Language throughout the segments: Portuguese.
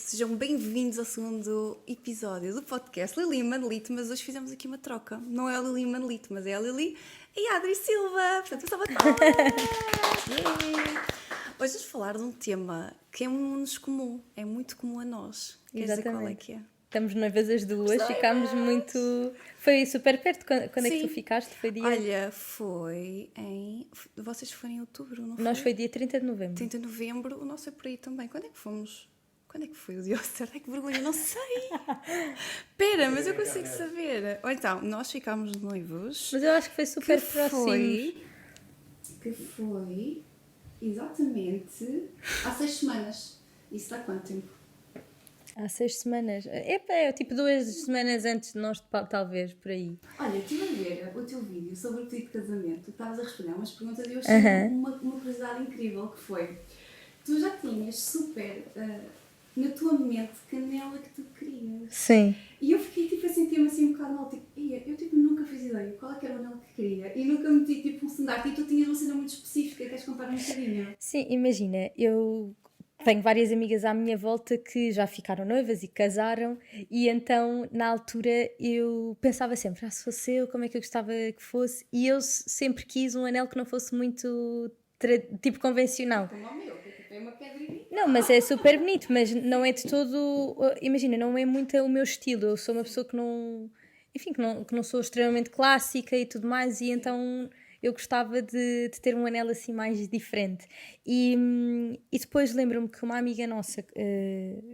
sejam bem-vindos ao segundo episódio do podcast Lili e Manolito, mas hoje fizemos aqui uma troca. Não é a Lili e Manolito, mas é a Lili e a Adri Silva. Portanto, eu estava hoje vamos falar de um tema que é muito comum, é muito comum a nós. Queres dizer qual é que é? Estamos noivas as duas, ficámos muito... Foi super perto, quando é que tu Sim. ficaste? Foi dia... Olha, foi em... Vocês foram em outubro, não foi? Nós foi dia 30 de novembro. 30 de novembro, o nosso é por aí também. Quando é que fomos? Quando é que foi o dia certo? Ai, que vergonha, não sei. Espera, mas eu consigo saber. Ou então, nós ficámos noivos. Mas eu acho que foi super próximo. Que foi exatamente há 6 semanas. Isso dá quanto tempo? Há 6 semanas. É tipo 2 semanas antes de nós, talvez, por aí. Olha, estive a ver o teu vídeo sobre o pedido de casamento. Estavas a responder umas perguntas e eu achei uma curiosidade incrível que foi... Tu já tinhas super... na tua mente, canela que tu querias. Sim. E eu fiquei tipo a sentir-me assim um bocado mal, tipo, eu tipo nunca fiz ideia qual é que era o anel que queria e nunca meti tipo um standard e tu tinhas uma cena muito específica, queres contar um bocadinho? Sim, imagina, eu tenho várias amigas à minha volta que já ficaram noivas e casaram e então na altura eu pensava sempre, se fosse eu, como é que eu gostava que fosse, e eu sempre quis um anel que não fosse muito tipo convencional. Como o meu, que tipo é uma pedrinha. Não, mas é super bonito, mas não é de todo, imagina, não é muito o meu estilo, eu sou uma pessoa que não, enfim, que não sou extremamente clássica e tudo mais, e então eu gostava de ter um anel assim mais diferente. E depois lembro-me que uma amiga nossa,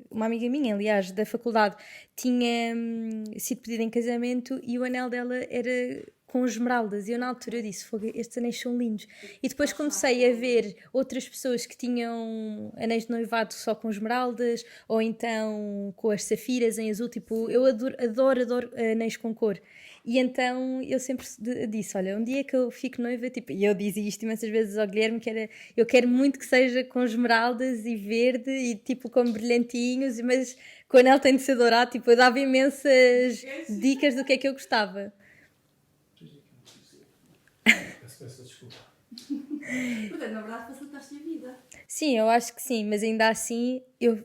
uma amiga minha, aliás, da faculdade, tinha sido pedida em casamento e o anel dela era com esmeraldas, e eu na altura disse, estes anéis são lindos, e depois comecei a ver outras pessoas que tinham anéis de noivado só com esmeraldas, ou então com as safiras em azul, tipo, eu adoro anéis com cor, e então eu sempre disse, olha, um dia que eu fico noiva, tipo, e eu dizia isto imensas vezes ao Guilherme, que era, eu quero muito que seja com esmeraldas e verde, e tipo com brilhantinhos, mas que o anel tem de ser dourado, tipo, eu dava imensas dicas do que é que eu gostava. Peço desculpa. Portanto, na verdade facilitaste a vida. Sim, eu acho que sim, mas ainda assim eu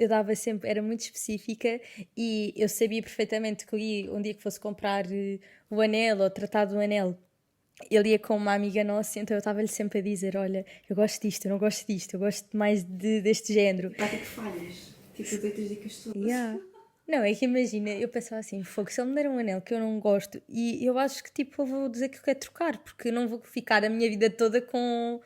dava sempre, era muito específica e eu sabia perfeitamente que um dia que fosse comprar o anel ou tratar do anel, ele ia com uma amiga nossa, então eu estava-lhe sempre a dizer, olha, eu gosto disto, eu não gosto disto, eu gosto mais deste género. Vai ter que falhas. Tipo, deitas dicas todas. Yeah. Não, é que imagina, eu pensava assim, fogo, se ele me der um anel que eu não gosto, e eu acho que tipo, eu vou dizer que eu quero trocar, porque eu não vou ficar a minha vida toda com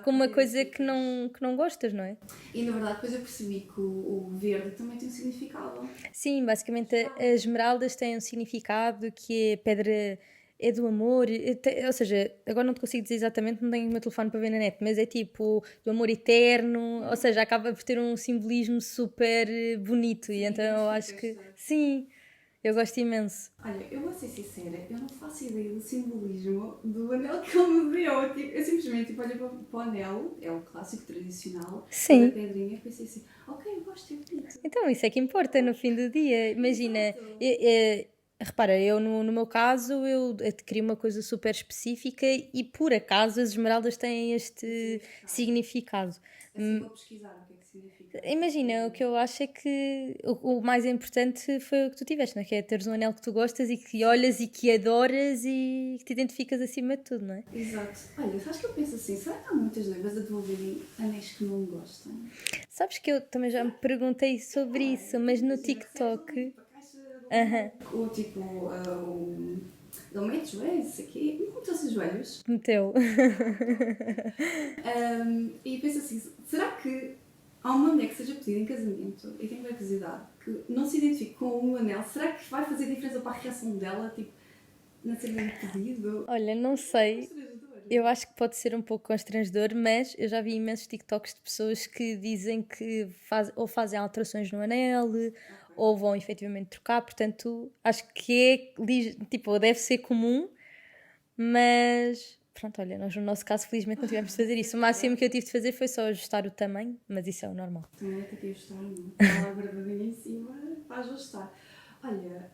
uma coisa que não gostas, não é? E na verdade depois eu percebi que o verde também tem um significado. Sim, basicamente as esmeraldas têm um significado que é pedra, é do amor, ou seja, agora não te consigo dizer exatamente, não tenho o meu telefone para ver na net, mas é tipo do amor eterno, ou seja, acaba por ter um simbolismo super bonito, e então eu acho que sim, eu gosto imenso. Olha, eu vou ser sincera, eu não faço ideia do simbolismo do anel que ele me deu. Eu simplesmente tipo, olhei para o anel, é o clássico tradicional, Sim. da pedrinha, e pensei assim, ok, eu gosto, é bonito. Então isso é que importa no fim do dia, imagina, repara, eu no meu caso eu adquiri uma coisa super específica e por acaso as esmeraldas têm este significado. Assim vou pesquisar o que é que significa. Imagina, o que eu acho é que o mais importante foi o que tu tiveste, não é? Que é teres um anel que tu gostas e que olhas e que adoras e que te identificas acima de tudo, não é? Exato. Olha, sabes que eu penso assim, será que há muitas noivas a devolverem anéis que não gostam? Sabes que eu também já me perguntei sobre isso, mas no TikTok... Ou tipo, ele mete joelhos aqui, não meteu os joelhos. Meteu. E penso assim, será que há uma mulher que seja pedida em casamento e tenho curiosidade que não se identifique com um anel, será que vai fazer diferença para a reação dela, tipo, na cena de pedido? Olha, não sei. Eu acho que pode ser um pouco constrangedor, mas eu já vi imensos TikToks de pessoas que dizem que ou fazem alterações no anel, ou vão efetivamente trocar, portanto, acho que tipo, deve ser comum, mas pronto, olha, nós no nosso caso felizmente não tivemos de fazer isso. O máximo que eu tive de fazer foi só ajustar o tamanho, mas isso é o normal. Também até que ajustar, não? Está lá gravadinha em cima para ajustar. Olha,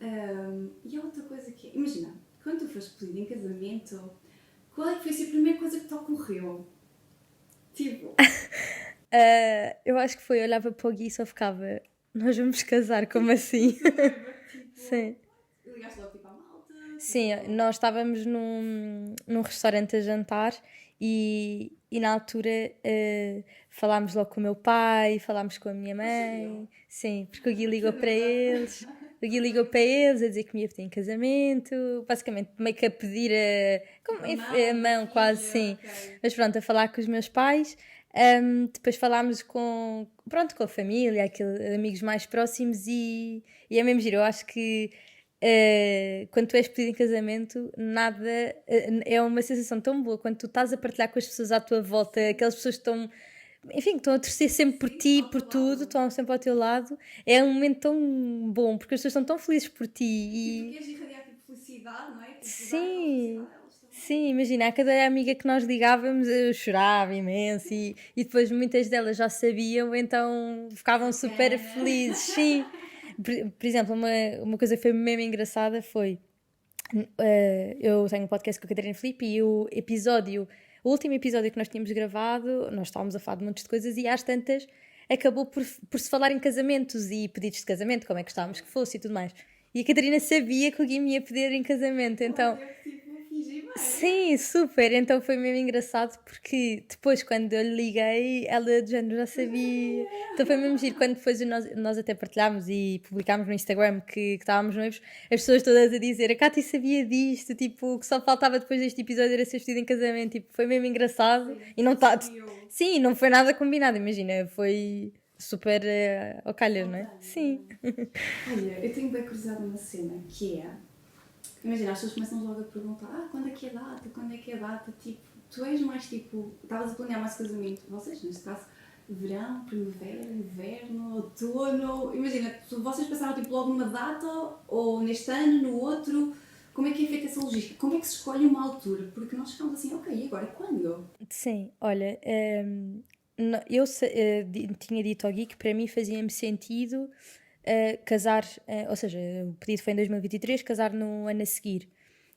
e há outra coisa que é, imagina, quando tu foste pedida em casamento, qual é que foi assim, a primeira coisa que te ocorreu? Tipo... Eu acho que foi, eu olhava para o Gui e só ficava, nós vamos casar, como assim? Sim. Ligaste logo tipo à malta? Sim, nós estávamos num restaurante a jantar e na altura falámos logo com o meu pai, falámos com a minha mãe. Sim, porque o Gui ligou para eles. O Gui ligou para eles a dizer que me ia pedir em casamento, basicamente meio que a pedir a mão, quase sim. Ok. Mas pronto, a falar com os meus pais. Depois falámos pronto, com a família, amigos mais próximos e é mesmo giro. Eu acho que quando tu és pedido em casamento, nada é uma sensação tão boa quando tu estás a partilhar com as pessoas à tua volta, aquelas pessoas que estão, enfim, que estão a torcer sempre por ti, ao por teu tudo, lado. estão sempre ao teu lado. É um momento tão bom porque as pessoas estão tão felizes por ti E tu e queres irradiar tipo felicidade, não é? Tipo, dar aquela sim. felicidade a elas também. Sim, imagina, a cada amiga que nós ligávamos eu chorava imenso e depois muitas delas já sabiam, então ficavam super Bacana. felizes, sim. Por exemplo, uma coisa que foi mesmo engraçada foi, eu tenho um podcast com a Catarina Filipe e o último episódio que nós tínhamos gravado, nós estávamos a falar de montes de coisas e às tantas acabou por se falar em casamentos e pedidos de casamento, como é que gostávamos que fosse e tudo mais. E a Catarina sabia que o Gui me ia pedir em casamento, então... Olha, tipo, fingi bem. Sim, super. Então foi mesmo engraçado porque depois, quando eu lhe liguei, ela de género já sabia. Então foi mesmo giro. Quando depois nós até partilhámos e publicámos no Instagram que estávamos noivos, as pessoas todas a dizer: a Cátia sabia disto, tipo, que só faltava depois deste episódio era ser vestido em casamento. Tipo, foi mesmo engraçado. E não está. Sim, não foi nada combinado, imagina. Foi super ao calhas, não é? Sim. Olha, eu tenho bem curiosidade numa cena que é. Imagina, as pessoas começam logo a perguntar: quando é que é a data? Quando é que é a data? Tipo, tu és mais tipo. Estavas a planear mais casamento, vocês, neste caso, verão, primavera, inverno, outono. Imagina, vocês passaram tipo logo numa data ou neste ano, no outro. Como é que é feita essa logística? Como é que se escolhe uma altura? Porque nós ficamos assim, ok, e agora quando? Sim, olha, eu tinha dito ao Gui que para mim fazia-me sentido casar, ou seja, o pedido foi em 2023, casar no ano a seguir.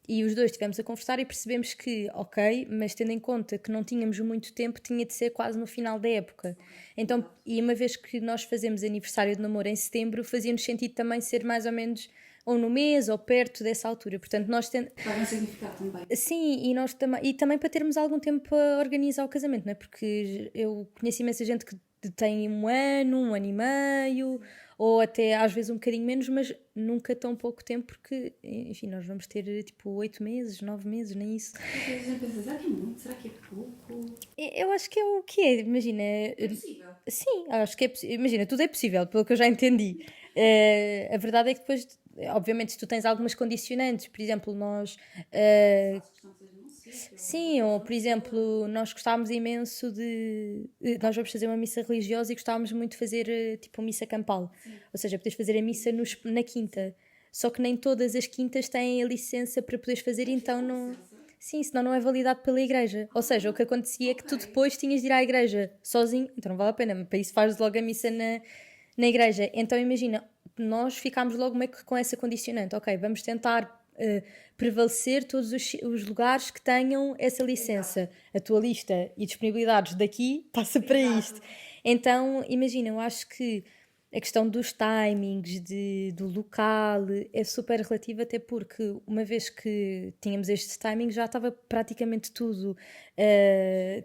E os dois estivemos a conversar e percebemos que, ok, mas tendo em conta que não tínhamos muito tempo, tinha de ser quase no final da época. Então, e uma vez que nós fazemos aniversário de namoro em setembro, fazia-nos sentido também ser mais ou menos ou no mês ou perto dessa altura. Portanto, nós Vai um significado também. sim, e também para termos algum tempo a organizar o casamento, não é? Porque eu conheço imensa gente que tem um ano e meio, ou até às vezes um bocadinho menos, mas nunca tão pouco tempo, porque, enfim, nós vamos ter tipo 8 meses, 9 meses, nem isso. Porque a gente pensa, será que é muito? Será que é pouco? Eu acho que é o que é, imagina. É possível. Sim, acho que é possível. Imagina, tudo é possível, pelo que eu já entendi. A verdade é que depois, obviamente, se tu tens algumas condicionantes, por exemplo, nós. Fazes questão de seja num sítio. Sim, ou por exemplo, nós gostávamos imenso de. Nós vamos fazer uma missa religiosa e gostávamos muito de fazer tipo uma missa campal. Ou seja, podes fazer a missa na quinta. Só que nem todas as quintas têm a licença para poderes fazer, então não. Sim, senão não é validado pela igreja. Ou seja, o que acontecia é que tu depois tinhas de ir à igreja sozinho, então não vale a pena, para isso fazes logo a missa na igreja. Então imagina, nós ficámos logo meio que com essa condicionante. Ok, vamos tentar prevalecer todos os lugares que tenham essa licença. A tua lista e disponibilidades daqui passa para isto. Então, imagina, eu acho que a questão dos timings, do local, é super relativa, até porque uma vez que tínhamos estes timings já estava praticamente tudo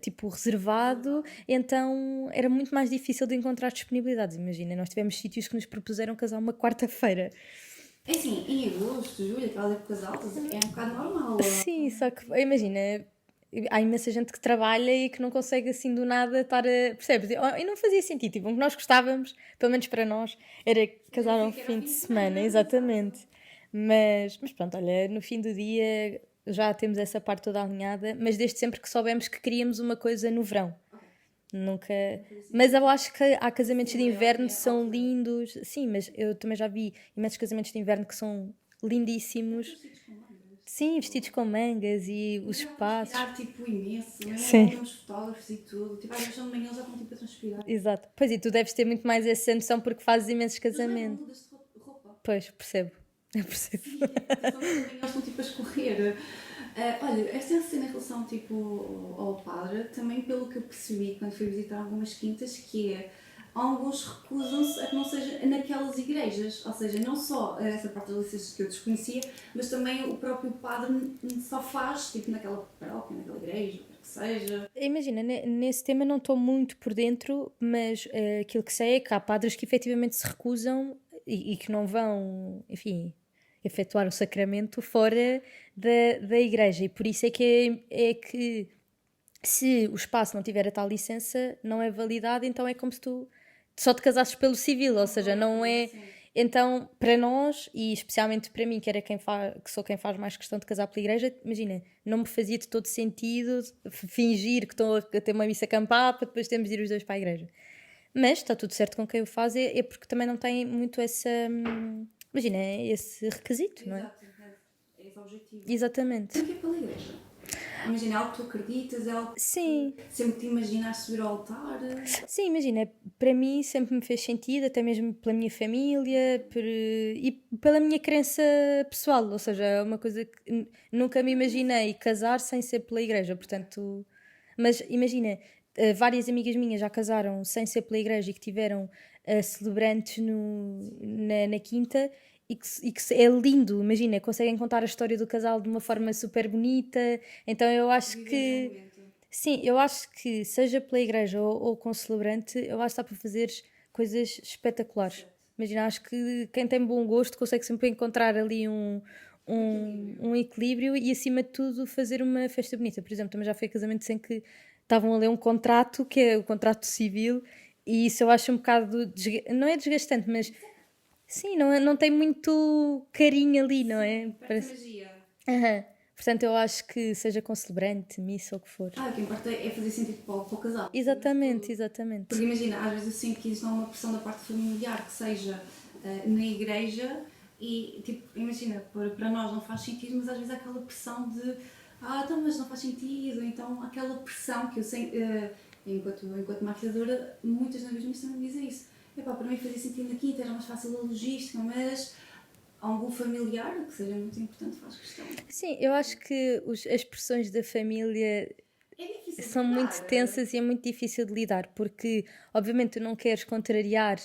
tipo reservado, então era muito mais difícil de encontrar disponibilidades. Imagina, nós tivemos sítios que nos propuseram casar uma quarta-feira. É assim, em agosto, julho, aquelas épocas altas, é um bocado normal. Sim, só que imagina, há imensa gente que trabalha e que não consegue assim do nada estar a. Percebes? E não fazia sentido. Tipo, o que nós gostávamos, pelo menos para nós, era casar ao fim de semana, exatamente. Mas pronto, olha, no fim do dia já temos essa parte toda alinhada, mas desde sempre que soubemos que queríamos uma coisa no verão. Nunca. Mas eu acho que há casamentos de inverno que são lindos. Sim, mas eu também já vi imensos casamentos de inverno que são lindíssimos. Sim, vestidos com mangas e os espaços. Transpirar, tipo, imenso, não é? Sim. Os fotógrafos e tudo. Tipo, às vezes são de manhã, eles já estão tipo a transpirar. Exato. Pois e tu deves ter muito mais essa noção porque fazes imensos Eles levam casamentos. mudas de roupa. Pois, percebo. Eu percebo. Sim, eles estão tipo a escorrer. Olha, esta cena em relação tipo, ao padre, também pelo que eu percebi quando fui visitar algumas quintas, que é alguns recusam-se a que não seja igrejas, ou seja, não só essa parte das licenças que eu desconhecia, mas também o próprio padre só faz, tipo naquela paróquia, naquela igreja, o que seja. Imagina, nesse tema não estou muito por dentro, mas aquilo que sei é que há padres que efetivamente se recusam e que não vão, enfim, efetuar o sacramento fora da igreja. E por isso é que se o espaço não tiver a tal licença, não é validado, então é como se tu só te casasses pelo civil, ou seja, não é. Sim. Então, para nós, e especialmente para mim, que sou quem faz mais questão de casar pela igreja, imagina, não me fazia de todo sentido fingir que estou a ter uma missa campada para depois termos de ir os dois para a igreja. Mas está tudo certo com quem o faz, é porque também não tem muito imagina, esse requisito, não é? Exato, é esse o objetivo. Exatamente. Porquê pela igreja? Imagina, é algo que tu acreditas, é algo que Sim. sempre te imaginas subir ao altar. Sim, imagina, para mim sempre me fez sentido, até mesmo pela minha família e pela minha crença pessoal, ou seja, é uma coisa que nunca me imaginei casar sem ser pela igreja, portanto, mas imagina, várias amigas minhas já casaram sem ser pela igreja e que tiveram celebrantes na quinta e que é lindo, imagina, conseguem contar a história do casal de uma forma super bonita, então eu acho que... Sim, eu acho que seja pela igreja ou com celebrante, eu acho que dá para fazer coisas espetaculares. Imagina, acho que quem tem bom gosto consegue sempre encontrar ali um equilíbrio e, acima de tudo, fazer uma festa bonita. Por exemplo, também já foi casamento sem que estavam a ler um contrato, que é o contrato civil, e isso eu acho um bocado... Não é desgastante, mas... Sim, não tem muito carinho ali, não é? Parece magia. Aham. Portanto, eu acho que seja com celebrante, missa ou o que for. O que importa é fazer sentido para o casal. Exatamente, exatamente. Porque imagina, às vezes eu sinto que existe uma pressão da parte familiar que seja na igreja e, tipo, imagina, para nós não faz sentido, mas às vezes há aquela pressão de então, mas não faz sentido, então aquela pressão que eu sei, enquanto maquilhadora, muitas das vezes também me dizem isso. Epá, para mim fazia sentido na quinta, era mais fácil a logística, mas algum familiar que seja muito importante faz questão. Sim, eu acho que as pressões da família são muito tensas e é muito difícil de lidar, porque obviamente tu não queres contrariar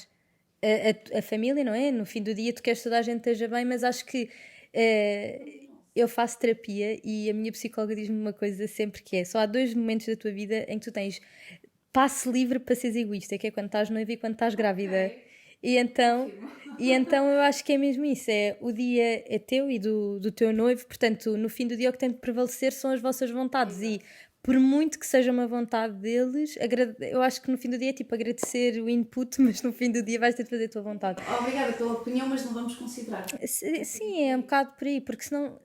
a família, não é? No fim do dia tu queres que toda a gente esteja bem, mas acho que eu faço terapia e a minha psicóloga diz-me uma coisa sempre, que é: só há 2 momentos da tua vida em que tu tens passe livre para seres egoísta, que é quando estás noiva e quando estás grávida. E então eu acho que é mesmo isso, é o dia é teu e do teu noivo, portanto no fim do dia o que tem de prevalecer são as vossas vontades. Exato. E por muito que seja uma vontade deles, eu acho que no fim do dia é tipo agradecer o input, mas no fim do dia vais ter de fazer a tua vontade. Obrigada pela opinião, mas não vamos considerar. Sim, é um bocado por aí, porque senão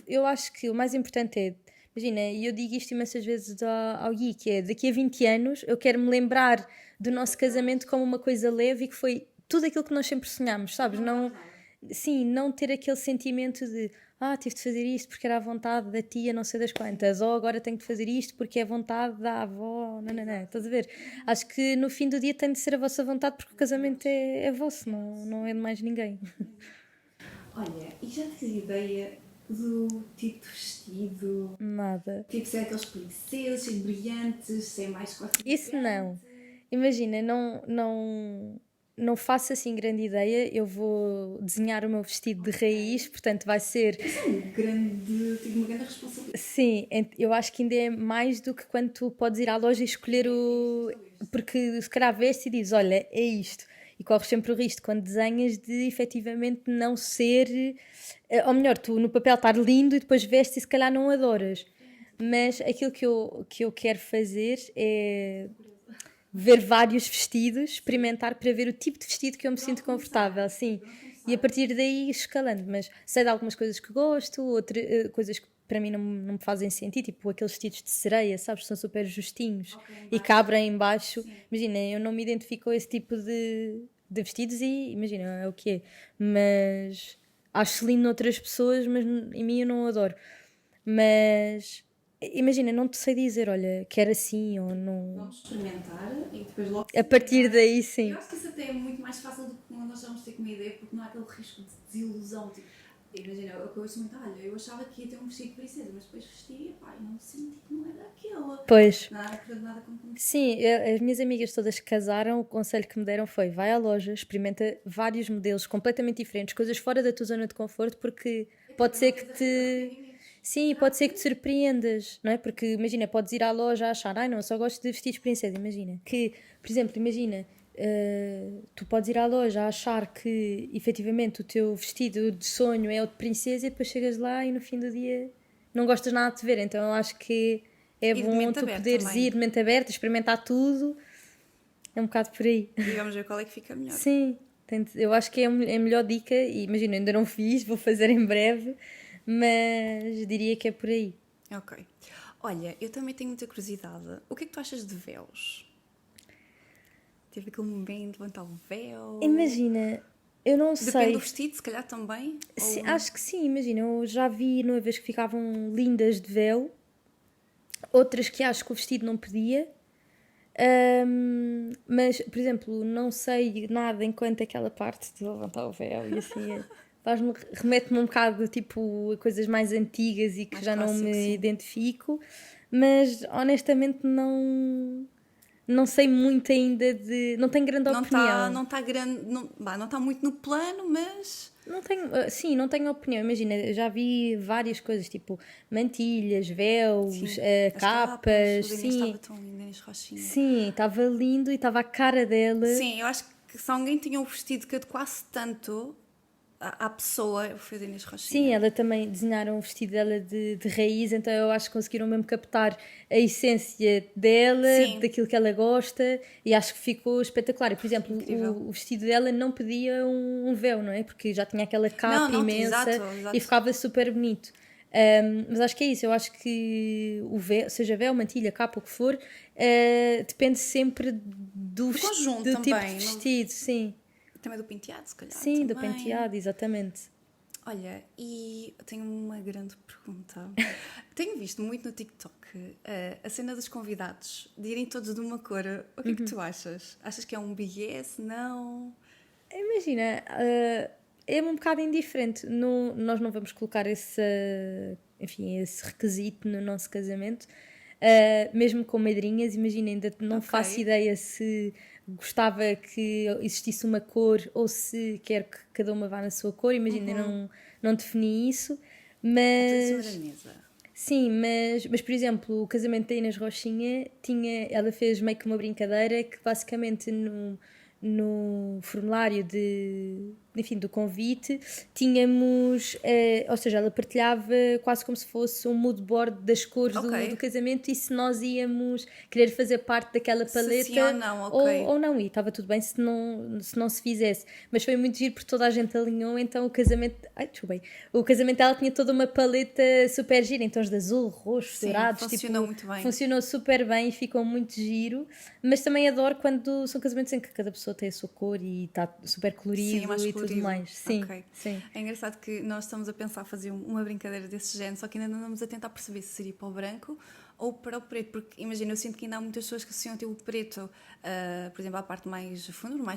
eu acho que o mais importante é, imagina, e eu digo isto imensas vezes ao Gui, que é: daqui a 20 anos eu quero me lembrar do nosso casamento como uma coisa leve e que foi tudo aquilo que nós sempre sonhámos, sabes? Não ter aquele sentimento de tive de fazer isto porque era a vontade da tia não sei das quantas, ou agora tenho de fazer isto porque é a vontade da avó, não, estás a ver? Acho que no fim do dia tem de ser a vossa vontade, porque o casamento é vosso, não é de mais ninguém. Olha, e já tens ideia do tipo de vestido? Nada. Tipo, se é aqueles princesos, se é brilhantes, se é mais quase. Isso não. Imagina, não faço assim grande ideia. Eu vou desenhar o meu vestido de raiz, portanto vai ser... Isso é uma grande responsabilidade. Sim, eu acho que ainda é mais do que quando tu podes ir à loja e escolher porque se calhar veste e dizes: olha, é isto. E corres sempre o risco quando desenhas de efetivamente não ser... Ou melhor, tu no papel estar lindo e depois vestes e se calhar não adoras. Mas aquilo que eu quero fazer é ver vários vestidos, experimentar para ver o tipo de vestido que eu me sinto confortável, sim. E a partir daí escalando, mas sei de algumas coisas que gosto, outras coisas que para mim não me fazem sentido, tipo aqueles vestidos de sereia, sabes, são super justinhos e que abrem em baixo. Sim. Imagina, eu não me identifico com esse tipo de vestidos e imagina, é o que é. Mas acho lindo noutras pessoas, mas em mim eu não adoro. Mas... imagina, não te sei dizer, olha, quer assim ou não. Vamos experimentar e depois logo. A partir daí, sim. Eu acho que isso até é muito mais fácil do que quando nós vamos ter com uma ideia, porque não há aquele risco de desilusão. Tipo, Imagina, eu ouço muito, olha, eu achava que ia ter um vestido de princesa, mas depois vesti e pá, não senti que não era aquela. Pois. Nada como começar. Sim, as minhas amigas todas que casaram, o conselho que me deram foi: vai à loja, experimenta vários modelos completamente diferentes, coisas fora da tua zona de conforto, porque pode ser que te. Sim, pode ser que te surpreendas, não é? Porque imagina, podes ir à loja a achar, ai não, eu só gosto de vestidos de princesa. Imagina que, por exemplo, imagina, tu podes ir à loja a achar que efetivamente o teu vestido de sonho é o de princesa e depois chegas lá e no fim do dia não gostas nada de te ver. Então eu acho que é Ir de bom mente tu aberta poderes também. ir de mente aberta, experimentar tudo. É um bocado por aí. E vamos ver qual é que fica melhor. Sim, eu acho que é a melhor dica. E imagina, ainda não fiz, vou fazer em breve, mas diria que é por aí. Ok. Olha, eu também tenho muita curiosidade. O que é que tu achas de véus? Teve aquele momento de levantar o véu? Imagina, eu não Depende sei. do vestido, se calhar também? Sim, Ou... acho que sim, imagina, eu já vi noivas que ficavam lindas de véu, outras que acho que o vestido não pedia. Mas, por exemplo, não sei nada enquanto aquela parte de levantar o véu e assim remete-me um bocado tipo a coisas mais antigas e que Mais já não clássico, me sim. identifico, mas honestamente não sei muito ainda de. Não tenho grande opinião. Não está grande, não está muito no plano, mas Não tenho, sim, não tenho opinião. Imagina, eu já vi várias coisas, tipo mantilhas, véus, sim, as capas, o Inês sim, estava tão lindo, Inês Rochinha. sim, estava lindo e estava a cara dela. Sim, eu acho que se alguém tinha um vestido que adequasse tanto à pessoa, foi a Inês Rochinha. Sim, ela também desenharam o vestido dela de raiz, então eu acho que conseguiram mesmo captar a essência dela, Sim. daquilo que ela gosta, e acho que ficou espetacular. E, por exemplo, Incrível. o vestido dela não pedia um véu, não é? Porque já tinha aquela capa Não, imensa exato. e ficava super bonito. Mas acho que é isso, eu acho que o véu, seja véu, mantilha, capa, o que for, depende sempre do conjunto tipo de também, não- vestido, sim. Também do penteado, se calhar. Sim, do também. penteado, exatamente. Olha, e eu tenho uma grande pergunta. Tenho visto muito no TikTok a cena dos convidados de irem todos de uma cor. O que é que tu achas? Achas que é um BS? Não? Imagina, é um bocado indiferente. Nós não vamos colocar enfim, esse requisito no nosso casamento. Mesmo com madrinhas, imagina, ainda não Ok. faço ideia se gostava que existisse uma cor ou se quer que cada uma vá na sua cor. Imagina, não defini isso. Tudo em cima Mas da mesa. sim, mas por exemplo, o casamento da Inês Rochinha ela fez meio que uma brincadeira que basicamente no formulário enfim, do convite tínhamos, ou seja, ela partilhava quase como se fosse um mood board das cores Ok. do casamento e se nós íamos querer fazer parte daquela Se paleta sim ou não, ok. ou não, e estava tudo bem se não se fizesse, mas foi muito giro porque toda a gente alinhou, então o casamento, desculpem, o casamento dela tinha toda uma paleta super gira, em tons de azul, roxo, Sim, dourados, funcionou muito bem. funcionou super bem e ficou muito giro, mas também adoro quando são casamentos em que cada pessoa tem a sua cor e está super colorido Sim, mais e tudo colorido. mais. Sim, Ok. sim. É engraçado que nós estamos a pensar fazer uma brincadeira desse género, só que ainda não andamos a tentar perceber se seria para o branco ou para o preto, porque imagina, eu sinto que ainda há muitas pessoas que associam o preto, por exemplo, à parte mais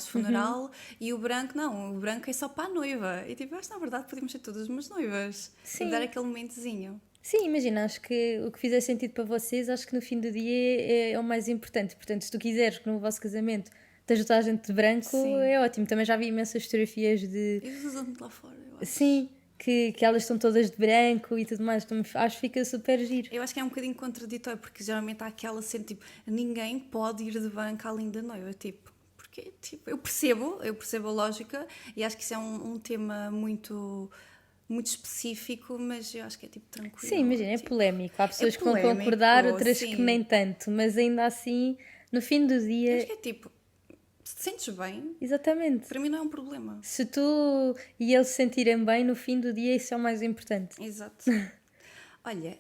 funeral, e o branco não, o branco é só para a noiva. E tipo, eu acho que na verdade podíamos ser todas umas noivas Sim. e dar aquele momentozinho. Sim, imagina, acho que o que fizer sentido para vocês, acho que no fim do dia é o mais importante. Portanto, se tu quiseres que no vosso casamento esteja toda a gente de branco, Sim. é ótimo. Também já vi imensas fotografias de. E usam muito lá fora, eu acho. Sim, que elas estão todas de branco e tudo mais. Então, acho que fica super giro. Eu acho que é um bocadinho contraditório, porque geralmente há aquela cena, tipo, ninguém pode ir de branco além da noiva, tipo, porque, tipo, eu percebo a lógica e acho que isso é um tema muito específico, mas eu acho que é, tipo, tranquilo. Sim, imagina, é tipo, polémico. Há pessoas que vão polémico, concordar, outras sim. que nem tanto, mas ainda assim, no fim do Eu acho dia. que é, tipo, se te sentes bem, Exatamente. para mim não é um problema. Se tu e eles se sentirem bem, no fim do dia, isso é o mais importante. Exato. Olha,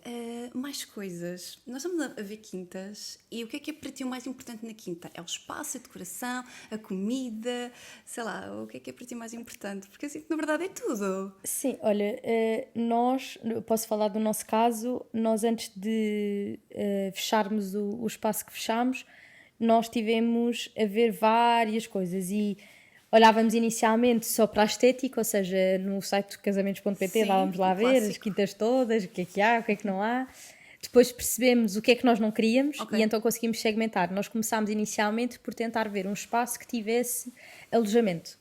mais coisas. Nós estamos a ver quintas e o que é para ti o mais importante na quinta? É o espaço, a decoração, a comida, sei lá, o que é para ti mais importante? Porque assim, na verdade é tudo. Sim, olha, eu posso falar do nosso caso, nós antes de fecharmos o espaço que fechámos, nós tivemos a ver várias coisas e olhávamos inicialmente só para a estética, ou seja, no site casamentos.pt Sim, estávamos lá a um ver as clássico. quintas todas, o que é que há, o que é que não há. Depois percebemos o que é que nós não queríamos Ok. e então conseguimos segmentar. Nós começámos inicialmente por tentar ver um espaço que tivesse alojamento.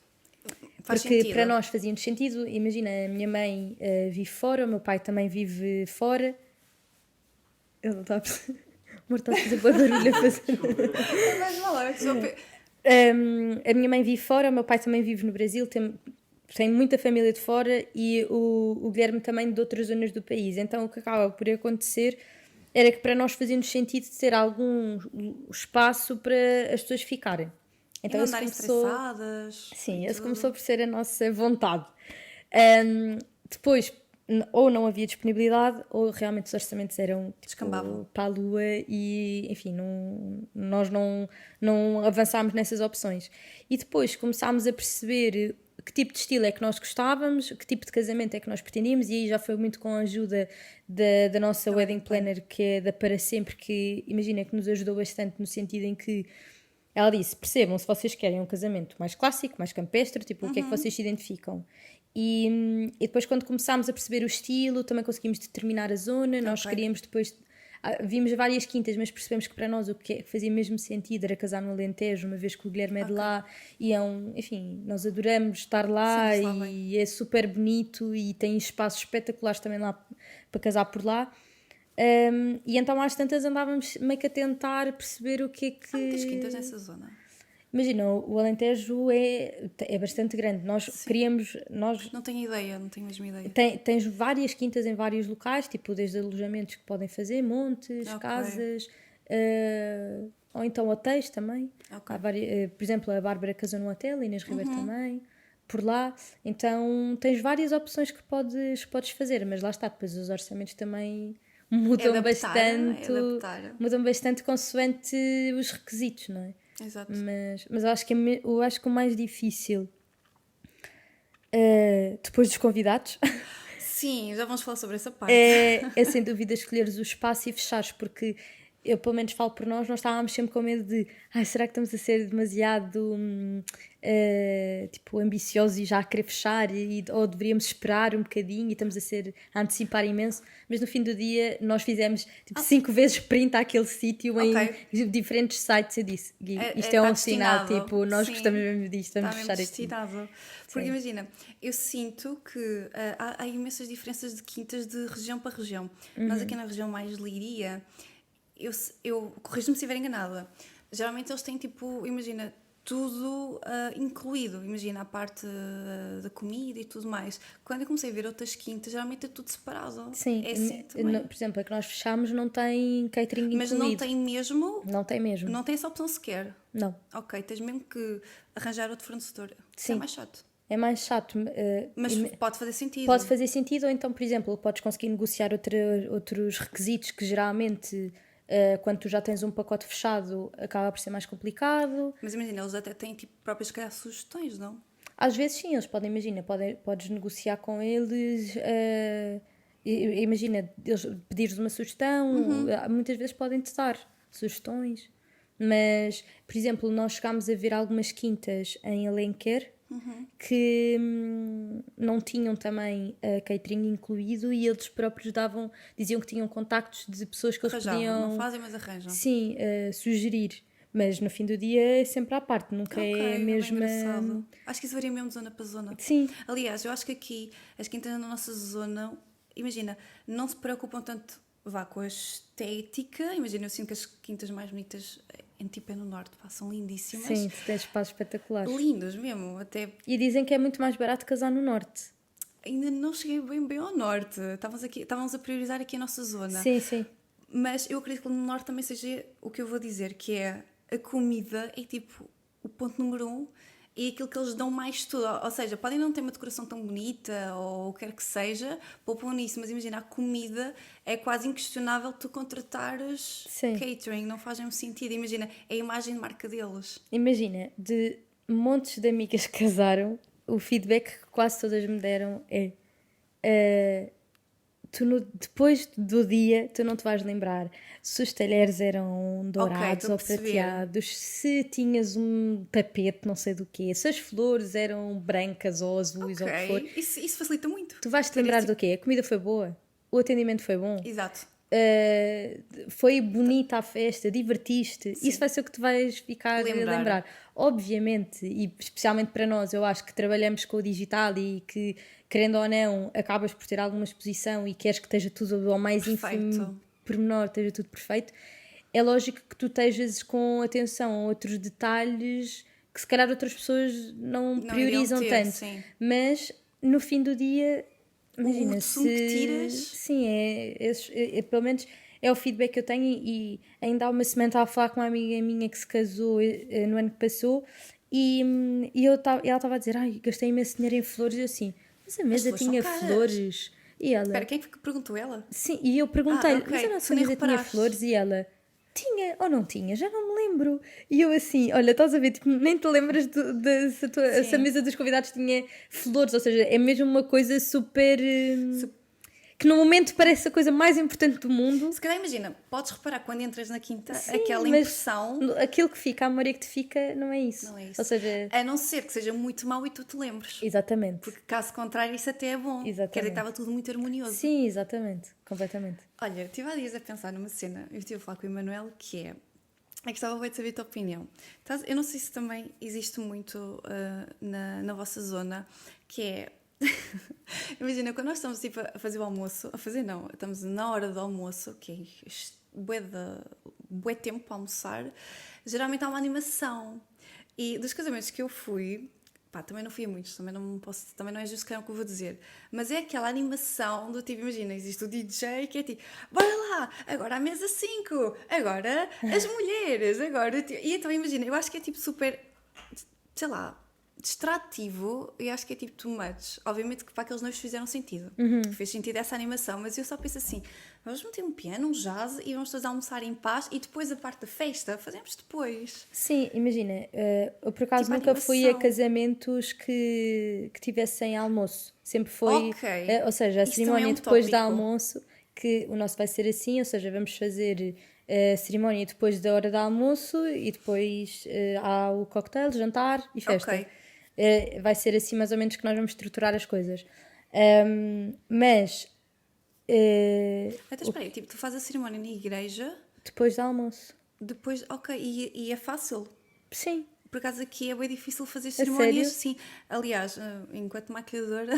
Faz Porque sentido. para nós fazia-nos sentido. Imagina, a minha mãe vive fora, o meu pai também vive fora. Ele não está a perceber. O amor está a fazer bué barulho a fazer. É mais mal, é só A minha mãe vive fora, o meu pai também vive no Brasil, tem muita família de fora e o Guilherme também de outras zonas do país. Então o que acaba por acontecer era que para nós fazia-nos sentido ter algum espaço para as pessoas ficarem. Então e não esse andarem começou, estressadas. sim, e esse tudo. começou por ser a nossa vontade. Depois, ou não havia disponibilidade, ou realmente os orçamentos eram Descambavam. tipo, para a lua e, enfim, nós não avançámos nessas opções. E depois começámos a perceber que tipo de estilo é que nós gostávamos, que tipo de casamento é que nós pretendíamos, e aí já foi muito com a ajuda da nossa wedding planner, que é da Para Sempre, que imagina que nos ajudou bastante no sentido em que ela disse, percebam se vocês querem um casamento mais clássico, mais campestre, tipo, o que é que vocês se identificam. E depois quando começámos a perceber o estilo, também conseguimos determinar a zona, nós Ok. queríamos depois... Vimos várias quintas, mas percebemos que para nós o que fazia mesmo sentido era casar no Alentejo, uma vez que o Guilherme é de lá, e enfim, nós adoramos estar lá, Sente-se lá e é super bonito e tem espaços espetaculares também lá para casar por lá. E então às tantas andávamos meio que a tentar perceber o que é que... Há muitas quintas nessa zona. Imagina, o Alentejo é bastante grande. Nós queríamos... Não tenho ideia, não tenho mesmo ideia. Tens várias quintas em vários locais, tipo desde alojamentos que podem fazer, montes, Ok. casas, ou então hotéis também. Ok. Há por exemplo, a Bárbara casou num hotel, a Inês Ribeiro também, por lá. Então tens várias opções que podes fazer, mas lá está, depois os orçamentos também mudam adaptar. mudam bastante consoante os requisitos, não é? Exato. Mas eu acho que o mais difícil, depois dos convidados, Sim, já vamos falar sobre essa parte. é sem dúvida escolheres o espaço e fechares, porque eu pelo menos falo por nós estávamos sempre com medo de será que estamos a ser demasiado tipo ambiciosos e já a querer fechar ou deveríamos esperar um bocadinho e estamos a antecipar imenso, mas no fim do dia nós fizemos tipo 5 vezes print àquele sítio em diferentes sites. Eu disse, Gui, isto é tá um sinal, destinado. tipo, nós Sim, gostamos mesmo disto, vamos está fechar mesmo aqui. destinado. Porque imagina, eu sinto que há imensas diferenças de quintas de região para região. Nós aqui na região mais Leiria, eu corrijo-me se estiver enganada, geralmente eles têm tipo, imagina, tudo incluído, imagina a parte da comida e tudo mais. Quando eu comecei a ver outras quintas, geralmente é tudo separado. Sim, É assim também. por exemplo, a que nós fechámos não tem catering Mas incluído. não tem mesmo, Não tem mesmo. não tem essa opção sequer. Não. Ok, tens mesmo que arranjar outro fornecedor. Isso Sim. é mais chato. É mais chato. Mas pode fazer sentido. Pode fazer sentido, ou então, por exemplo, podes conseguir negociar outros requisitos que geralmente, quando tu já tens um pacote fechado, acaba por ser mais complicado. Mas imagina, eles até têm tipo próprias, se calhar, sugestões, não? Às vezes sim, eles podem, imagina, podes negociar com eles, imagina, eles pedires uma sugestão, muitas vezes podem-te dar sugestões. Mas, por exemplo, nós chegámos a ver algumas quintas em Alenquer que não tinham também catering incluído e eles próprios diziam que tinham contactos de pessoas que eles Arranjavam, podiam, não fazem, mas arranjam. sim, sugerir. Mas no fim do dia é sempre à parte, nunca é bem mesmo. engraçado. Acho que isso varia mesmo de zona para zona. Sim. Aliás, eu acho que aqui, as quintas na nossa zona, imagina, não se preocupam tanto com a estética. Imagina, eu sinto que as quintas mais bonitas é no norte, são lindíssimas. Sim, tens espaços espetaculares. Lindos mesmo, até... E dizem que é muito mais barato casar no norte. Ainda não cheguei bem ao norte. Estávamos a priorizar aqui a nossa zona. Sim, sim. Mas eu acredito que no norte também seja o que eu vou dizer, que é a comida é tipo o ponto número 1 e aquilo que eles dão mais tudo. Ou seja, podem não ter uma decoração tão bonita ou o que quer que seja, poupam nisso, mas imagina, a comida é quase inquestionável tu contratares catering, não faz nenhum sentido. Imagina, é a imagem de marca deles. Imagina, de montes de amigas que casaram, o feedback que quase todas me deram é depois do dia, tu não te vais lembrar se os talheres eram dourados estou a ou perceber. prateados, se tinhas um tapete, não sei do quê, se as flores eram brancas ou azuis ou o que for. Ok, isso facilita muito. Tu vais-te Ter lembrar esse do quê? A comida foi boa? O atendimento foi bom? Exato. Foi bonita a festa, divertiste, isso vai ser o que te vais ficar a lembrar. Obviamente, e especialmente para nós, eu acho que trabalhamos com o digital e que, querendo ou não, acabas por ter alguma exposição e queres que esteja tudo ao mais ínfimo Perfeito. pormenor, esteja tudo perfeito. É lógico que tu estejas com atenção a outros detalhes que se calhar outras pessoas não priorizam iriam ter, tanto, sim. mas no fim do dia, imagina, sumo que tiras. sim, pelo menos é o feedback que eu tenho. E ainda há uma semana estava a falar com uma amiga minha que se casou no ano que passou e ela estava a dizer, ai, gastei imenso dinheiro em flores, e eu assim, mas a mesa flores são tinha caras. flores, e ela, Espera, quem é que perguntou ela? sim, e eu perguntei-lhe, ok, mas a nossa tu nem mesa tinha reparaste. flores, e ela, tinha ou não tinha, já não me lembro. E eu assim, olha, estás a ver, tipo, nem te lembras se a mesa dos convidados tinha flores, ou seja, é mesmo uma coisa super... que no momento parece a coisa mais importante do mundo. Se calhar imagina, podes reparar quando entras na quinta, Sim, aquela mas impressão, aquilo que fica, a memória que te fica, não é isso. não é isso. Ou seja, A não ser que seja muito mau e tu te lembres. exatamente. Porque caso contrário, isso até é bom. Exatamente. Quer dizer que estava tudo muito harmonioso. Sim, exatamente, completamente. Olha, eu estive há dias a pensar numa cena, eu estive a falar com o Emanuel, que é que gostava bem de saber a tua opinião. Eu não sei se também existe muito na vossa zona, que é... Imagina, quando nós estamos tipo, a fazer o almoço, estamos na hora do almoço, que é bué tempo para almoçar, geralmente há uma animação. E dos casamentos que eu fui, pá, também não fui a muitos, também não é justo o que eu vou dizer, mas é aquela animação do tipo, imagina, existe o DJ que é tipo, bora lá, agora a mesa 5, agora as mulheres, agora... E então imagina, eu acho que é tipo super, sei lá, distrativo, e acho que é tipo too much. Obviamente que para aqueles noivos fizeram sentido, fez sentido essa animação, mas eu só penso assim, vamos meter um piano, um jazz e vamos todos almoçar em paz e depois a parte da festa fazemos depois. Sim, imagina, eu por acaso Tipo nunca fui a animação. casamentos que tivessem almoço. Sempre foi, Ok. ou seja, a Isso cerimónia também é um depois do tópico. almoço, que o nosso vai ser assim, ou seja, vamos fazer a cerimónia depois da hora do almoço e depois há o cocktail, jantar e festa. Ok. Vai ser assim mais ou menos que nós vamos estruturar as coisas. Mas Então espera aí, tipo, tu fazes a cerimónia na igreja, depois do almoço, depois, ok, e é fácil. sim. Por acaso aqui é bem difícil fazer sério? cerimónias, sim. Aliás, enquanto maquilhadora,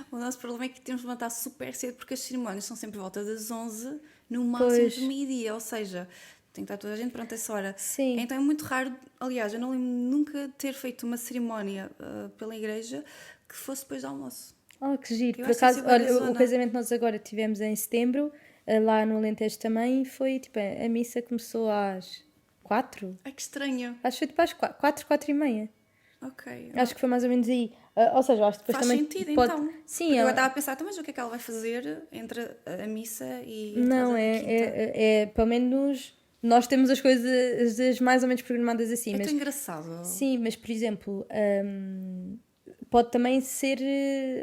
o nosso problema é que temos de levantar super cedo porque as cerimónias são sempre volta das 11, no máximo Pois. de meio-dia, ou seja, tem que estar toda a gente pronta a essa hora. Sim. Então é muito raro, aliás, eu não lembro nunca de ter feito uma cerimónia pela igreja que fosse depois do almoço. Oh, que giro. Eu Por acho que acaso, isso é bué da olha, o zona. casamento que nós agora tivemos em setembro, lá no Alentejo também, foi tipo, a missa começou às 4? Ai, que estranho. Acho que foi tipo às 4 e meia. Ok. Acho que foi mais ou menos aí. Ou seja, acho que depois Faz também sentido, pode... então. Sim, Porque eu ela... estava a pensar, então, mas o que é que ela vai fazer entre a missa e a Não, casa da quinta? pelo menos nós temos as coisas mais ou menos programadas assim. É Mas, tão engraçado. sim, mas por exemplo, pode também ser,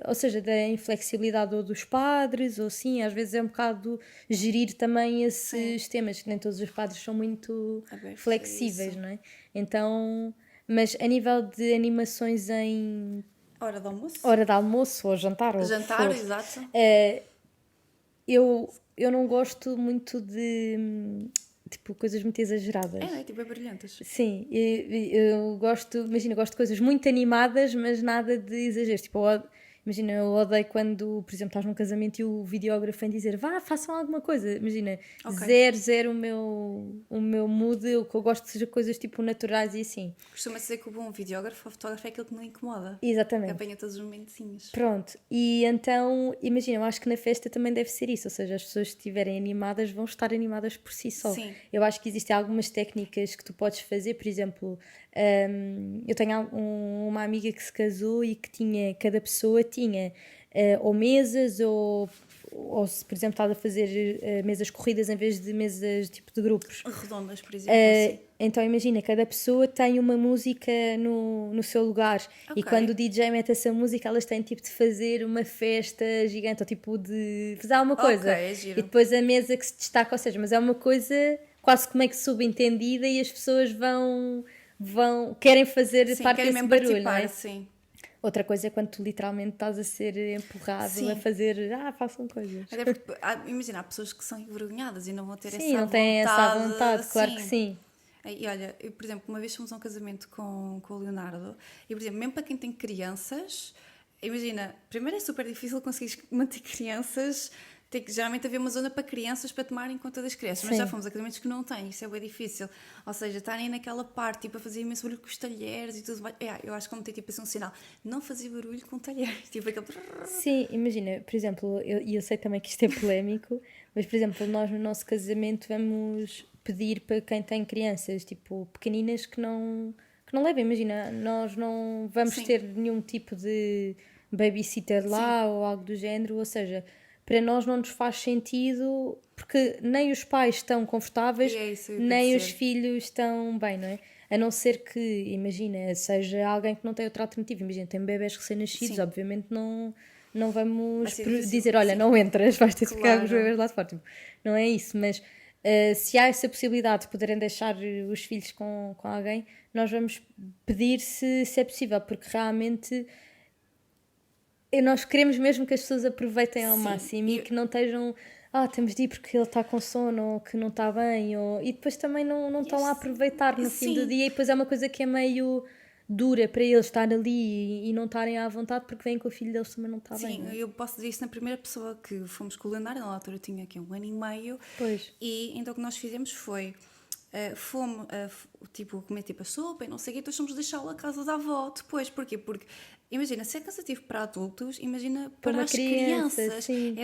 ou seja, da inflexibilidade ou dos padres, ou sim, às vezes é um bocado gerir também esses temas, que nem todos os padres são muito Abertos a flexíveis, isso. não é? Então, mas a nível de animações em Hora do almoço? hora de almoço ou jantar, ou o que Jantar, for, exato. eu não gosto muito de tipo coisas muito exageradas. É tipo, é brilhantes. Sim, eu gosto, imagina, eu gosto de coisas muito animadas, mas nada de exageros. Tipo, imagina, eu odeio quando, por exemplo, estás num casamento e o videógrafo vem dizer, vá, façam alguma coisa. Imagina, Ok. zero o meu mood, o que eu gosto que seja coisas tipo naturais e assim. Costuma-se dizer que o bom videógrafo ou fotógrafo é aquele que não incomoda. Que Exatamente. apanha todos os momentinhos. Pronto, e então, imagina, eu acho que na festa também deve ser isso, ou seja, as pessoas que estiverem animadas vão estar animadas por si só. Sim. Eu acho que existem algumas técnicas que tu podes fazer, por exemplo, eu tenho uma amiga que se casou e que cada pessoa tinha ou mesas ou se, por exemplo, estás a fazer mesas corridas em vez de mesas tipo de grupos. Redondas, por exemplo. Assim. Então imagina, cada pessoa tem uma música no seu lugar e Ok. quando o DJ mete essa música elas têm tipo de fazer uma festa gigante ou tipo de fazer alguma coisa. Ok, é giro. E depois a mesa que se destaca, ou seja, mas é uma coisa quase como é que subentendida e as pessoas querem fazer Sim, parte querem desse mesmo barulho, participar, não é? sim. Outra coisa é quando tu literalmente estás a ser empurrado Sim. a fazer, façam coisas. Até porque, imagina, há pessoas que são envergonhadas e não vão ter Sim, essa não têm essa vontade. vontade, claro que sim. E olha, eu, por exemplo, uma vez fomos a um casamento com o Leonardo e, por exemplo, mesmo para quem tem crianças, imagina, primeiro é super difícil conseguir manter crianças, tem que geralmente haver uma zona para crianças para tomarem conta das crianças, mas Sim. já fomos a casamentos que não têm, isso é bem difícil. Ou seja, estarem naquela parte, tipo, a fazer imenso barulho com os talheres e tudo. Eu acho que vou meter tipo assim um sinal, não fazer barulho com talheres, tipo aquele. Sim, imagina, por exemplo, eu sei também que isto é polémico, mas por exemplo, nós no nosso casamento vamos pedir para quem tem crianças, tipo, pequeninas que não levem, imagina, nós não vamos Sim. ter nenhum tipo de babysitter lá ou algo do género, ou seja, para nós não nos faz sentido, porque nem os pais estão confortáveis, E é isso, eu ia nem os dizer. filhos estão bem, não é? A não ser que, imagina, seja alguém que não tem outra alternativa. Imagina, tem bebés recém-nascidos, Sim. obviamente não Vai vamos ser difícil, dizer, olha, sim. não entras, vais ter de ficar com os Claro. bebés lá de fora. Tipo, não é isso, mas se há essa possibilidade de poderem deixar os filhos com alguém, nós vamos pedir se é possível, porque realmente nós queremos mesmo que as pessoas aproveitem ao Sim, máximo e- e que não estejam, temos de ir porque ele está com sono ou que não está bem, e depois também não estão a aproveitar no fim do Sim. dia e depois é uma coisa que é meio dura para eles estar ali e não estarem à vontade porque veem que o filho deles também não está bem. Sim, Não é? eu posso dizer isso na primeira pessoa que fomos com o Leonardo, na altura eu tinha aqui 1 ano e meio, Pois. e então o que nós fizemos foi, fomos, tipo, comer tipo a sopa e não sei o quê, depois fomos deixá-lo à casa da avó depois, porquê? Porque, imagina, se é cansativo para adultos, imagina para uma as criança, crianças. sim.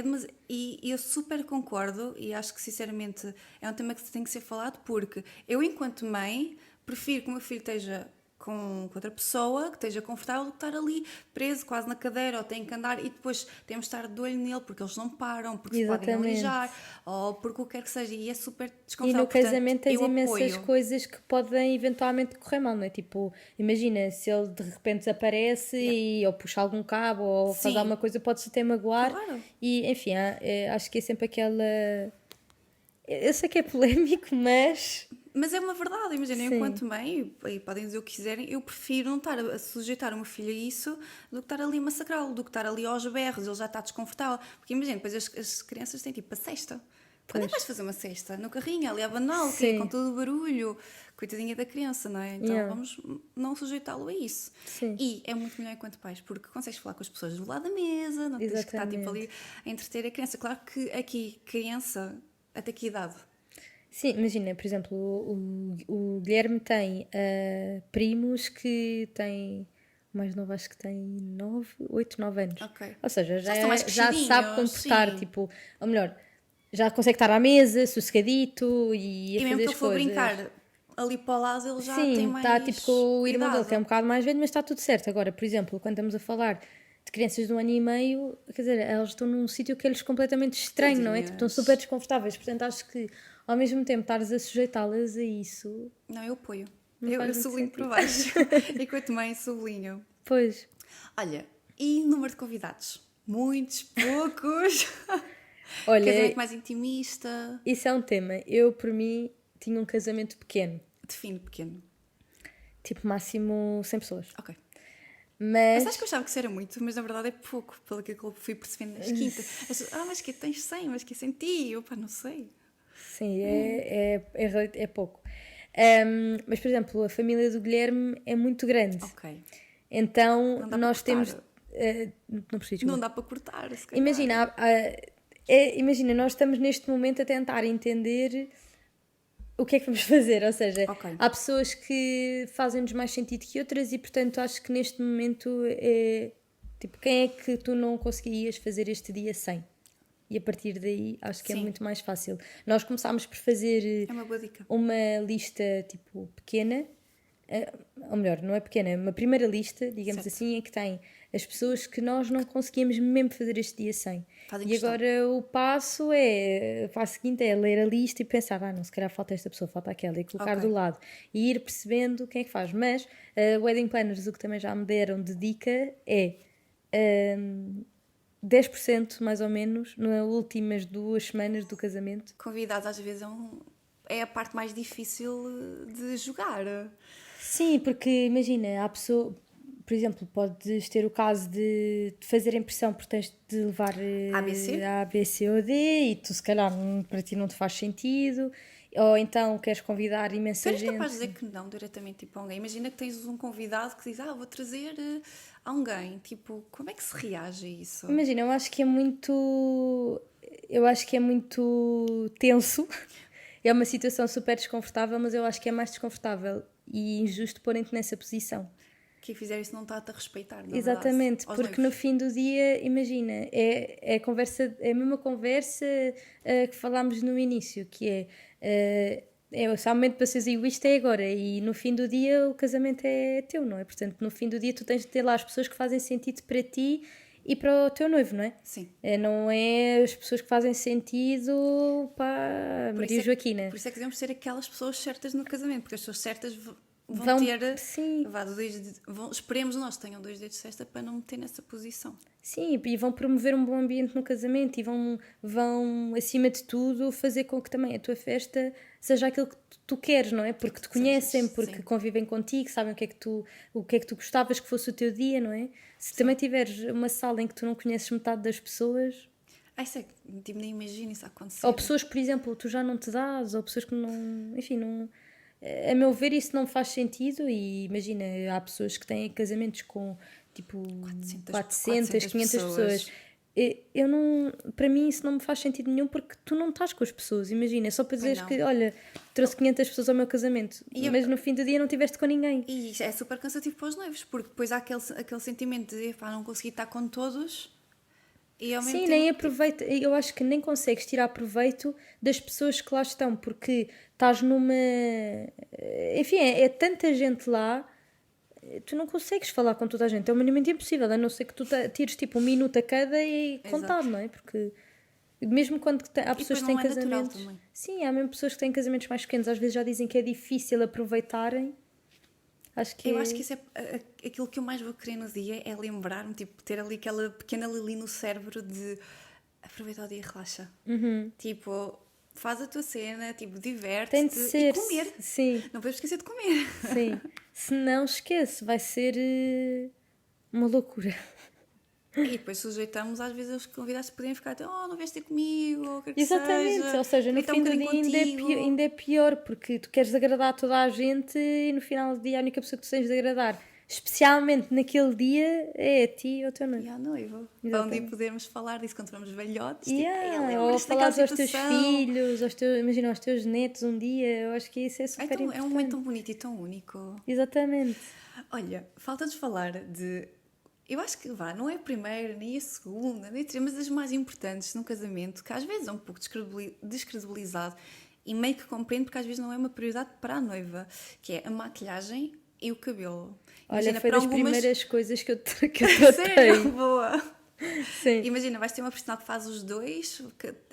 E eu super concordo, e acho que sinceramente é um tema que tem que ser falado, porque eu, enquanto mãe, prefiro que o meu filho esteja com outra pessoa, que esteja confortável, do que estar ali preso quase na cadeira, ou tem que andar e depois temos de estar de olho nele porque eles não param, porque se podem Exatamente. alijar, ou porque o que quer que seja, e é super E desconfortável. no casamento Portanto, tens eu imensas apoio. coisas que podem eventualmente correr mal, não é? Tipo, imagina, se ele de repente desaparece ou puxa algum cabo ou faz Sim. alguma coisa, pode-se até magoar. Claro. E, enfim, acho que é sempre aquela... Eu sei que é polémico, mas... Mas é uma verdade, imagina, eu Sim. enquanto mãe, e podem dizer o que quiserem, eu prefiro não estar a sujeitar o meu filho a isso do que estar ali a massacrá-lo, do que estar ali aos berros, ele já está desconfortável. Porque imagina, depois as crianças têm tipo a cesta. Quando é que vais fazer uma cesta? No carrinho, ali a banal, que é Sim. com todo o barulho. Coitadinha da criança, não é? Então Yeah. vamos não sujeitá-lo a isso. Sim. E é muito melhor enquanto pais, porque consegues falar com as pessoas do lado da mesa, não tens que estar tipo ali a entreter a criança. Claro que aqui, criança, até que idade? Sim, imagina, por exemplo, o Guilherme tem primos que têm... O mais novo acho que tem 8, 9 anos. Ok. Ou seja, Já estão mais já sabe crescidinhos, comportar, sim. tipo... Ou melhor, já consegue estar à mesa, sossegadito e a E mesmo fazer que as ele for coisas. brincar ali para o lado, ele já tem Sim, mais está tipo com o irmão dele, cuidado. que é um bocado mais velho, mas está tudo certo. Agora, por exemplo, quando estamos a falar de crianças de 1 ano e meio, quer dizer, elas estão num sítio que é-lhes completamente estranho, não é? Tipo, estão super desconfortáveis. Portanto, acho que ao mesmo tempo estares a sujeitá-las a isso, Não, eu apoio. Não Eu faz muito sublinho por sentido. baixo. Enquanto mãe, sublinho. pois. Olha, e número de convidados? Muitos, poucos? Olha, Casamento mais intimista? isso é um tema. Eu, por mim, tinha um casamento pequeno, Define pequeno. tipo máximo 100 pessoas. Ok. Mas Mas acho que eu achava que isso era muito, mas na verdade é pouco, pelo que eu fui percebendo nas quintas. As pessoas, mas que tens 100, mas que é 100 ti? Eu, pá, não sei. sim, é pouco. Mas, por exemplo, a família do Guilherme é muito grande. Ok. Então, Não dá nós para cortar. temos. Não percebi, desculpa. Não dá para cortar, se calhar. Imagina, imagina, nós estamos neste momento a tentar entender o que é que vamos fazer. Ou seja, Ok. há pessoas que fazem-nos mais sentido que outras e, portanto, acho que neste momento é. Tipo, quem é que tu não conseguirias fazer este dia sem? E a partir daí acho que é Sim. muito mais fácil. Nós começámos por fazer É uma boa dica. uma lista tipo pequena, ou melhor, não é pequena, é uma primeira lista, digamos Certo. assim, em que tem as pessoas que nós não conseguíamos mesmo fazer este dia sem. Fazem E questão. agora o passo seguinte é ler a lista e pensar, não, se calhar falta esta pessoa, falta aquela, e colocar Ok. do lado e ir percebendo quem é que faz. Mas Wedding Planners, o que também já me deram de dica é 10% mais ou menos nas últimas 2 semanas do casamento. Convidados às vezes é a parte mais difícil de jogar. Sim, porque imagina, há pessoa, por exemplo, podes ter o caso de fazer a impressão porque tens de levar ABC? A, B, C ou D e tu se calhar para ti não te faz sentido, ou então queres convidar Tu imensa eres gente. capaz de dizer que não diretamente tipo, a alguém. Imagina que tens um convidado que diz, vou trazer alguém. Tipo, como é que se reage a isso? Imagina, eu acho que é muito tenso. É uma situação super desconfortável, mas eu acho que é mais desconfortável e injusto porem-te nessa posição. Quem fizer isso não está-te a respeitar, na Exatamente, verdade. Aos porque noivos. no fim do dia, imagina, é a mesma conversa que falámos no início, que só o momento para seres egoísta é agora, e no fim do dia o casamento é teu, não é? Portanto, no fim do dia tu tens de ter lá as pessoas que fazem sentido para ti e para o teu noivo, não é? Sim. Não é as pessoas que fazem sentido para Maria Joaquina. Por isso é que devemos ser aquelas pessoas certas no casamento, porque as pessoas certas vão Vão- ter. sim. Esperemos nós que tenham 2 dedos de cesta para não meter nessa posição. Sim, e vão promover um bom ambiente no casamento e vão, acima de tudo, fazer com que também a tua festa seja aquilo que tu queres, não é? Porque te conhecem, porque sim. convivem contigo, sabem o que é que tu gostavas que fosse o teu dia, não é? Se também tiveres uma sala em que tu não conheces metade das pessoas, Isso é que tipo, nem imagino isso acontecer. ou pessoas que, por exemplo, tu já não te dás, ou pessoas que não, enfim, não... A meu ver isso não faz sentido e imagina, há pessoas que têm casamentos com tipo 400 500 pessoas. Eu não, para mim isso não me faz sentido nenhum porque tu não estás com as pessoas, imagina, é só para dizeres não. que, olha, trouxe 500 pessoas ao meu casamento, mas no fim do dia não estiveste com ninguém. E isso é super cansativo para os noivos, porque depois há aquele sentimento de não conseguir estar com todos e ao mesmo Sim, tempo. nem aproveita, eu acho que nem consegues tirar proveito das pessoas que lá estão, porque estás numa. Enfim, é tanta gente lá, tu não consegues falar com toda a gente, é humanamente impossível, a não ser que tu tires tipo 1 minuto a cada e contar, não é? Porque mesmo quando há pessoas que têm não é natural casamentos. também. Sim, há mesmo pessoas que têm casamentos mais pequenos, às vezes já dizem que é difícil aproveitarem. Eu acho que isso é aquilo que eu mais vou querer no dia, é lembrar-me, tipo, ter ali aquela pequena Lili no cérebro de aproveitar o dia e relaxa. Tipo, faz a tua cena, tipo, diverte-te Tem de ser. e comer. Sim, Não podemos esquecer de comer. sim. Se não esquece, vai ser uma loucura. E depois sujeitamos, às vezes, os convidados podem ficar até, não vais ter comigo, ou o que quer que Exatamente, seja. ou seja, no Queria estar fim do bocadinho dia contigo. ainda é pior, porque tu queres agradar toda a gente e no final do dia a única pessoa que tu tens de agradar, especialmente naquele dia, é a ti ou ao teu noivo. E à noiva. Para um Exatamente. dia podermos falar disso quando formos velhotes. Ou falares aos teus filhos, imagina aos teus netos um dia, eu acho que isso é super importante. É um momento tão bonito e tão único. Exatamente. Olha, falta-nos falar de... Eu acho que não é a primeira, nem a segunda, nem a terceira, mas das mais importantes num casamento, que às vezes é um pouco descredibilizado e meio que compreendo porque às vezes não é uma prioridade para a noiva, que é a maquilhagem e o cabelo. Olha, Imagina, foi para das primeiras coisas que eu Sério? tratei. Boa! Sim. Imagina, vais ter uma profissional que faz os dois.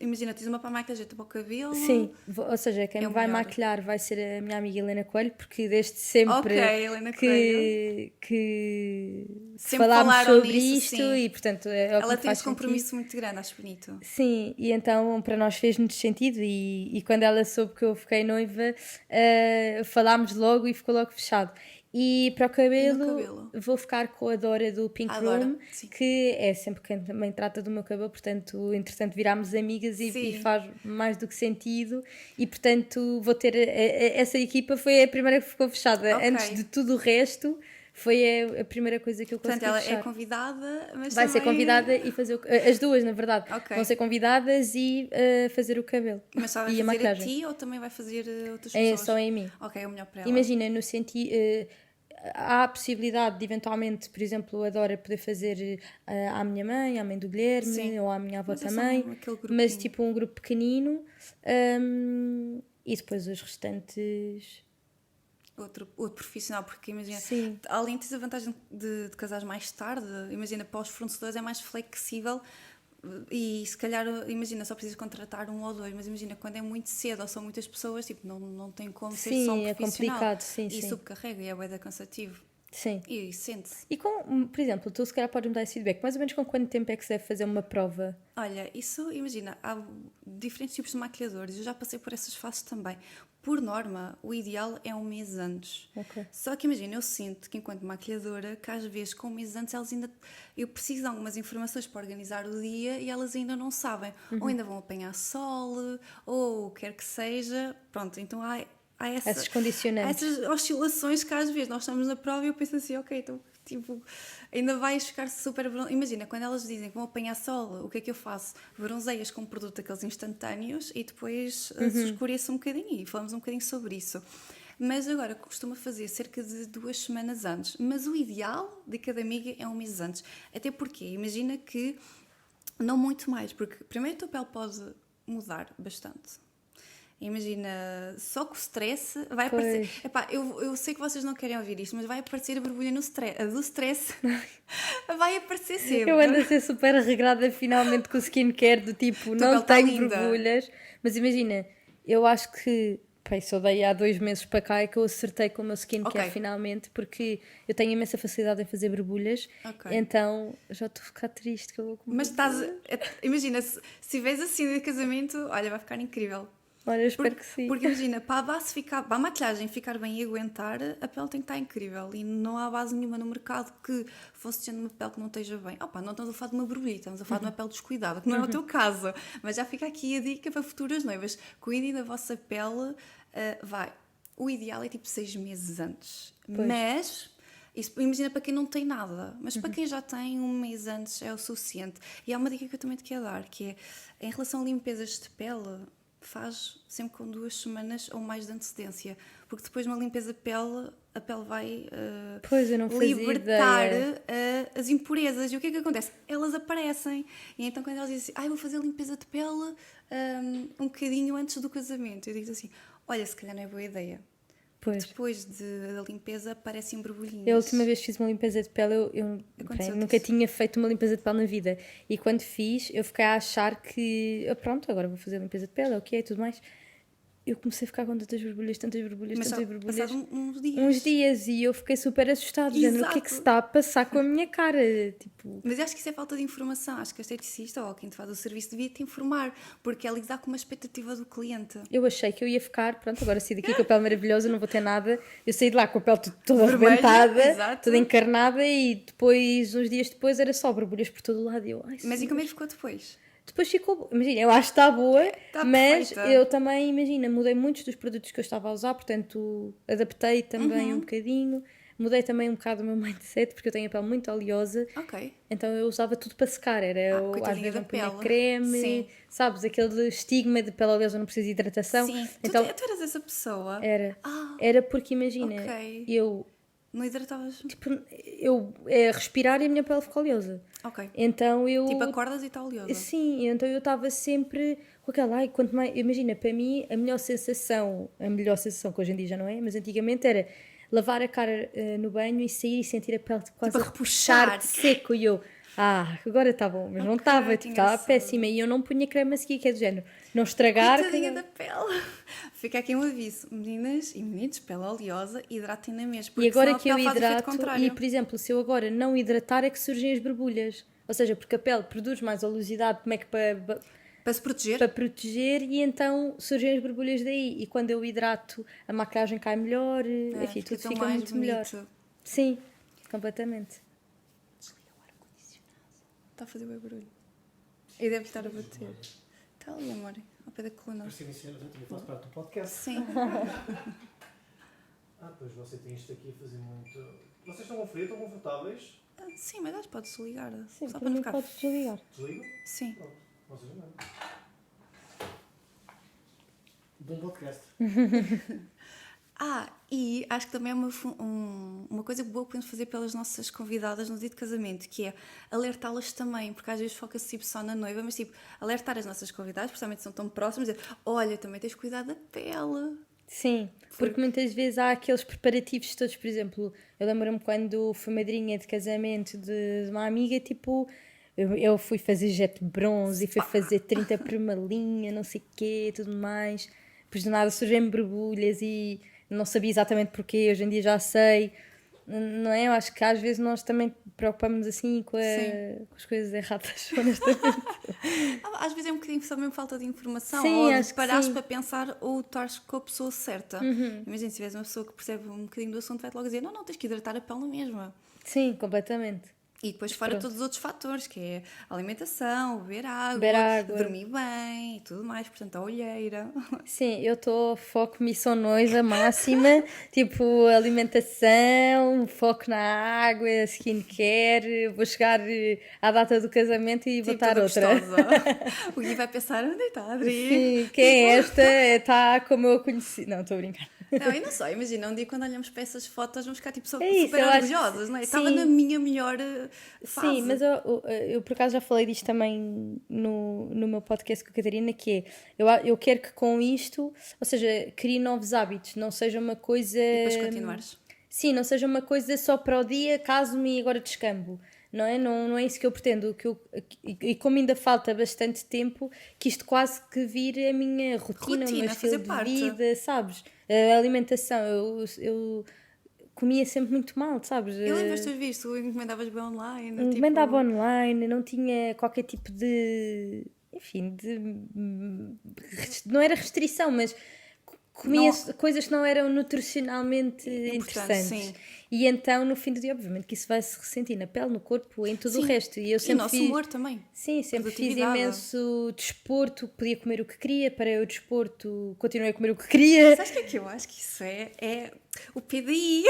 Imagina, tens uma para a maquilhagem, outra para o cabelo. Sim, ou seja, quem É me o vai melhor. maquilhar vai ser a minha amiga Helena Coelho, porque desde sempre Ok, Helena Coelho. que Sempre falámos falaram sobre nisso, isto sim. e portanto é o que Ela me tem faz esse compromisso muito grande, acho bonito. sentido. Sim, e então para nós fez-nos sentido e quando ela soube que eu fiquei noiva falámos logo e ficou logo fechado. E para o cabelo, vou ficar com a Dora do Pink A Dora, Room, sim. que é sempre quem também trata do meu cabelo, portanto, entretanto, virámos amigas Sim. e faz mais do que sentido. E portanto, vou ter. Essa equipa foi a primeira que ficou fechada. Ok. Antes de tudo o resto, foi a primeira coisa que eu consegui Portanto, ela fechar. é convidada, mas Vai ser também... convidada e fazer as duas, na verdade. Ok. Vão ser convidadas e fazer o cabelo. Mas só vai e a fazer a maquilhagem. ti ou também vai fazer outras É pessoas? só em mim. Ok, é o melhor para ela. Imagina, no sentido. Há a possibilidade de eventualmente, por exemplo, a Dora poder fazer à minha mãe, à mãe do Guilherme, Sim. ou à minha avó Mas é só também, mesmo aquele grupinho. mas tipo um grupo pequenino, e depois os restantes outro profissional, porque imagina, Sim. além de ter a vantagem de casares mais tarde, imagina, para os fornecedores é mais flexível e se calhar, imagina, só precisas contratar um ou dois, mas imagina, quando é muito cedo ou são muitas pessoas, tipo, não tem como ser só um Sim, é profissional. complicado, sim, E sim. subcarrega e é bué da cansativo. Sim. E sente-se. E por exemplo, tu se calhar podes me dar esse feedback, mais ou menos com quanto tempo é que se deve fazer uma prova? Olha, isso, imagina, há diferentes tipos de maquilhadores, eu já passei por essas fases também. Por norma, o ideal é um mês antes. Ok. Só que imagina, eu sinto que enquanto maquilhadora, que às vezes com um mês antes elas ainda. Eu preciso de algumas informações para organizar o dia e elas ainda não sabem. Ou ainda vão apanhar sol, ou o que quer que seja. Pronto, então há Esses condicionantes. essas oscilações que às vezes nós estamos na prova e eu penso assim, ok, então tipo, ainda vais ficar super imagina, quando elas dizem que vão apanhar sol, o que é que eu faço? Bronzeias com um produto daqueles instantâneos e depois se escurece um bocadinho e falamos um bocadinho sobre isso. Mas agora costumo fazer cerca de 2 semanas antes, mas o ideal de cada amiga é um mês antes, até porque imagina que não muito mais, porque primeiro a tua pele pode mudar bastante. Imagina, só com o stress vai aparecer. Epá, eu sei que vocês não querem ouvir isto, mas vai aparecer a borbulha no stress. A do stress vai aparecer sempre. Eu ando a ser super regrada finalmente com o skincare, do tipo, não pele tá tenho linda. borbulhas. Mas imagina, eu acho que, pá, isso eu dei há 2 meses para cá é que eu acertei com o meu skincare Ok. finalmente, porque eu tenho imensa facilidade em fazer borbulhas, Ok. então já estou a ficar triste que eu vou comer. Mas imagina, se vês assim de casamento, olha, vai ficar incrível. Olha, eu espero que sim. Porque imagina, para a maquilhagem ficar bem e aguentar, a pele tem que estar incrível e não há base nenhuma no mercado que fosse tendo uma pele que não esteja bem. Opa, não estamos a falar de uma borbulha, estamos a falar de uma pele descuidada, que não é o teu caso. Mas já fica aqui a dica para futuras noivas. Cuidem da vossa pele, vai. O ideal é tipo 6 meses antes. Pois. Mas isso, imagina para quem não tem nada, mas para quem já tem, um mês antes é o suficiente. E há uma dica que eu também te quero dar, que é em relação a limpezas de pele, faz sempre com 2 semanas ou mais de antecedência, porque depois numa limpeza de pele a pele vai Pois, eu não fazia libertar ideia. as impurezas. E o que é que acontece? Elas aparecem. E então quando elas dizem assim, vou fazer a limpeza de pele um bocadinho antes do casamento, eu digo assim, olha, se calhar não é boa ideia. Pois. Depois da limpeza aparecem borbulhinhas. Eu a última vez que fiz uma limpeza de pele, Aconteceu-te nunca isso? tinha feito uma limpeza de pele na vida. E quando fiz, eu fiquei a achar que, pronto, agora vou fazer a limpeza de pele, ok, e tudo mais. Eu comecei a ficar com tantas borbulhas, Mas só passado uns dias. uns dias, e eu fiquei super assustada, género, o que é que se Exato. está a passar com a minha cara? Tipo, Mas eu acho que isso é falta de informação. Acho que a esteticista ou quem te faz o serviço devia te informar, porque ela lidar com uma expectativa do cliente. eu achei que eu ia ficar, pronto, agora saí daqui com a pele maravilhosa, não vou ter nada. Eu saí de lá com a pele toda Vermelha, arrebentada, exato. toda encarnada, e depois, uns dias depois, era só borbulhas por todo o lado. E eu, ai, Mas e sim. como é que ficou depois? Depois ficou, imagina, eu acho que está boa, Está mas perfeita. eu também, imagina, mudei muitos dos produtos que eu estava a usar, portanto, adaptei também um bocadinho, mudei também um bocado o meu mindset, porque eu tenho a pele muito oleosa, Ok. então eu usava tudo para secar, era eu, às coitadinha vezes da não punha pele. creme, Sim. sabes, aquele estigma de pele oleosa não precisa de hidratação, Sim. então Tu eras essa pessoa? era, Ah, era porque imagina, ok. eu, não hidratavas? tipo, respirar e a minha pele ficou oleosa, Ok. então eu... Tipo, acordas e está oleosa. Sim, então eu estava sempre com aquela, ai, quanto mais, imagina, para mim a melhor sensação que hoje em dia já não é, mas antigamente era lavar a cara no banho e sair e sentir a pele quase Tipo, a repuxar. de seco e eu, agora está bom, mas não Ok, estava, que estava engraçado. péssima e eu não punha creme a seguir, que é do género, não estragar. Coitadinha da pele. Fica aqui um aviso. Meninas e meninos, pele oleosa, hidratem na mesma. E Porque agora senão a que eu pele faz o efeito hidrato, contrário. e por exemplo, se eu agora não hidratar é que surgem as borbulhas, ou seja, porque a pele produz mais oleosidade, como é que Para se proteger. para proteger e então surgem as borbulhas daí e quando eu hidrato a maquilhagem cai melhor, enfim, tudo tão fica mais muito melhor. bonito. Sim, completamente. Desliga o ar-condicionado. Está a fazer bem barulho. E deve estar a bater. Está ali, amor. Ao pé da coluna. Parecia iniciar, eu também faço parte do podcast. Sim. Pois você tem isto aqui a fazer muito. Vocês estão com frio, estão confortáveis? Sim, mas acho que pode desligar. Sim, Só para para mim ficar. podes desligar. Desligo? Sim. Pronto, vocês não. Bom podcast. E acho que também é uma coisa boa que podemos fazer pelas nossas convidadas no dia de casamento, que é alertá-las também, porque às vezes foca-se tipo, só na noiva, mas tipo, alertar as nossas convidadas, principalmente se são tão próximas, dizer, olha, também tens de cuidar da pele. Sim, porque muitas vezes há aqueles preparativos todos, por exemplo, eu lembro-me quando fui madrinha de casamento de uma amiga, tipo, eu fui fazer jet bronze e fui fazer 30 por uma linha, não sei o quê, tudo mais. Depois de nada surgem borbulhas e não sabia exatamente porquê, hoje em dia já sei. Não é? Eu acho que às vezes nós também preocupamos assim com as coisas erradas, honestamente. Às vezes é um bocadinho só mesmo falta de informação, Sim, ou acho de que parares sim. para pensar ou estares com a pessoa certa. Imagina, se tiveres uma pessoa que percebe um bocadinho do assunto, vai-te logo dizer: não, tens que hidratar a pele na mesma. Sim, completamente. E depois fora todos os outros fatores, que é a alimentação, beber água, Beber água. dormir bem e tudo mais, portanto a olheira. Sim, eu estou foco missão noiva máxima, tipo alimentação, foco na água, skincare, vou chegar à data do casamento e vou Tipo, estar toda outra. gostosa. O Gui vai pensar: onde está a Adri? Sim, quem é esta? Está como eu a conheci. Não, estou a brincar. Não, e não só, imagina, um dia quando olhamos para essas fotos vamos ficar tipo É isso, super eu acho que orgulhosas, não é? sim. Estava na minha melhor fase. Sim, mas eu por acaso já falei disto também no meu podcast com a Catarina, que é, eu quero que com isto, ou seja, crie novos hábitos, não seja uma coisa... E depois continuares. Sim, não seja uma coisa só para o dia, caso-me e agora descambo, não é? Não é isso que eu pretendo, e como ainda falta bastante tempo, que isto quase que vire a minha rotina, o meu estilo fazer de parte. vida, sabes? A alimentação, eu comia sempre muito mal, sabes? Eu lembro das tuas vídeos, tu encomendavas bem online. Encomendava online, não tinha qualquer tipo de. Enfim, não era restrição, mas comia coisas que não eram nutricionalmente interessantes. Sim. E então, no fim do dia, obviamente, que isso vai se ressentir na pele, no corpo, em tudo o resto. E eu E o sempre nosso fiz. humor também. Sim, sempre fiz Produtividade. imenso desporto, podia comer o que queria, para o desporto, continuei a comer o que queria. Sabes o que é que eu acho que isso é o PDI?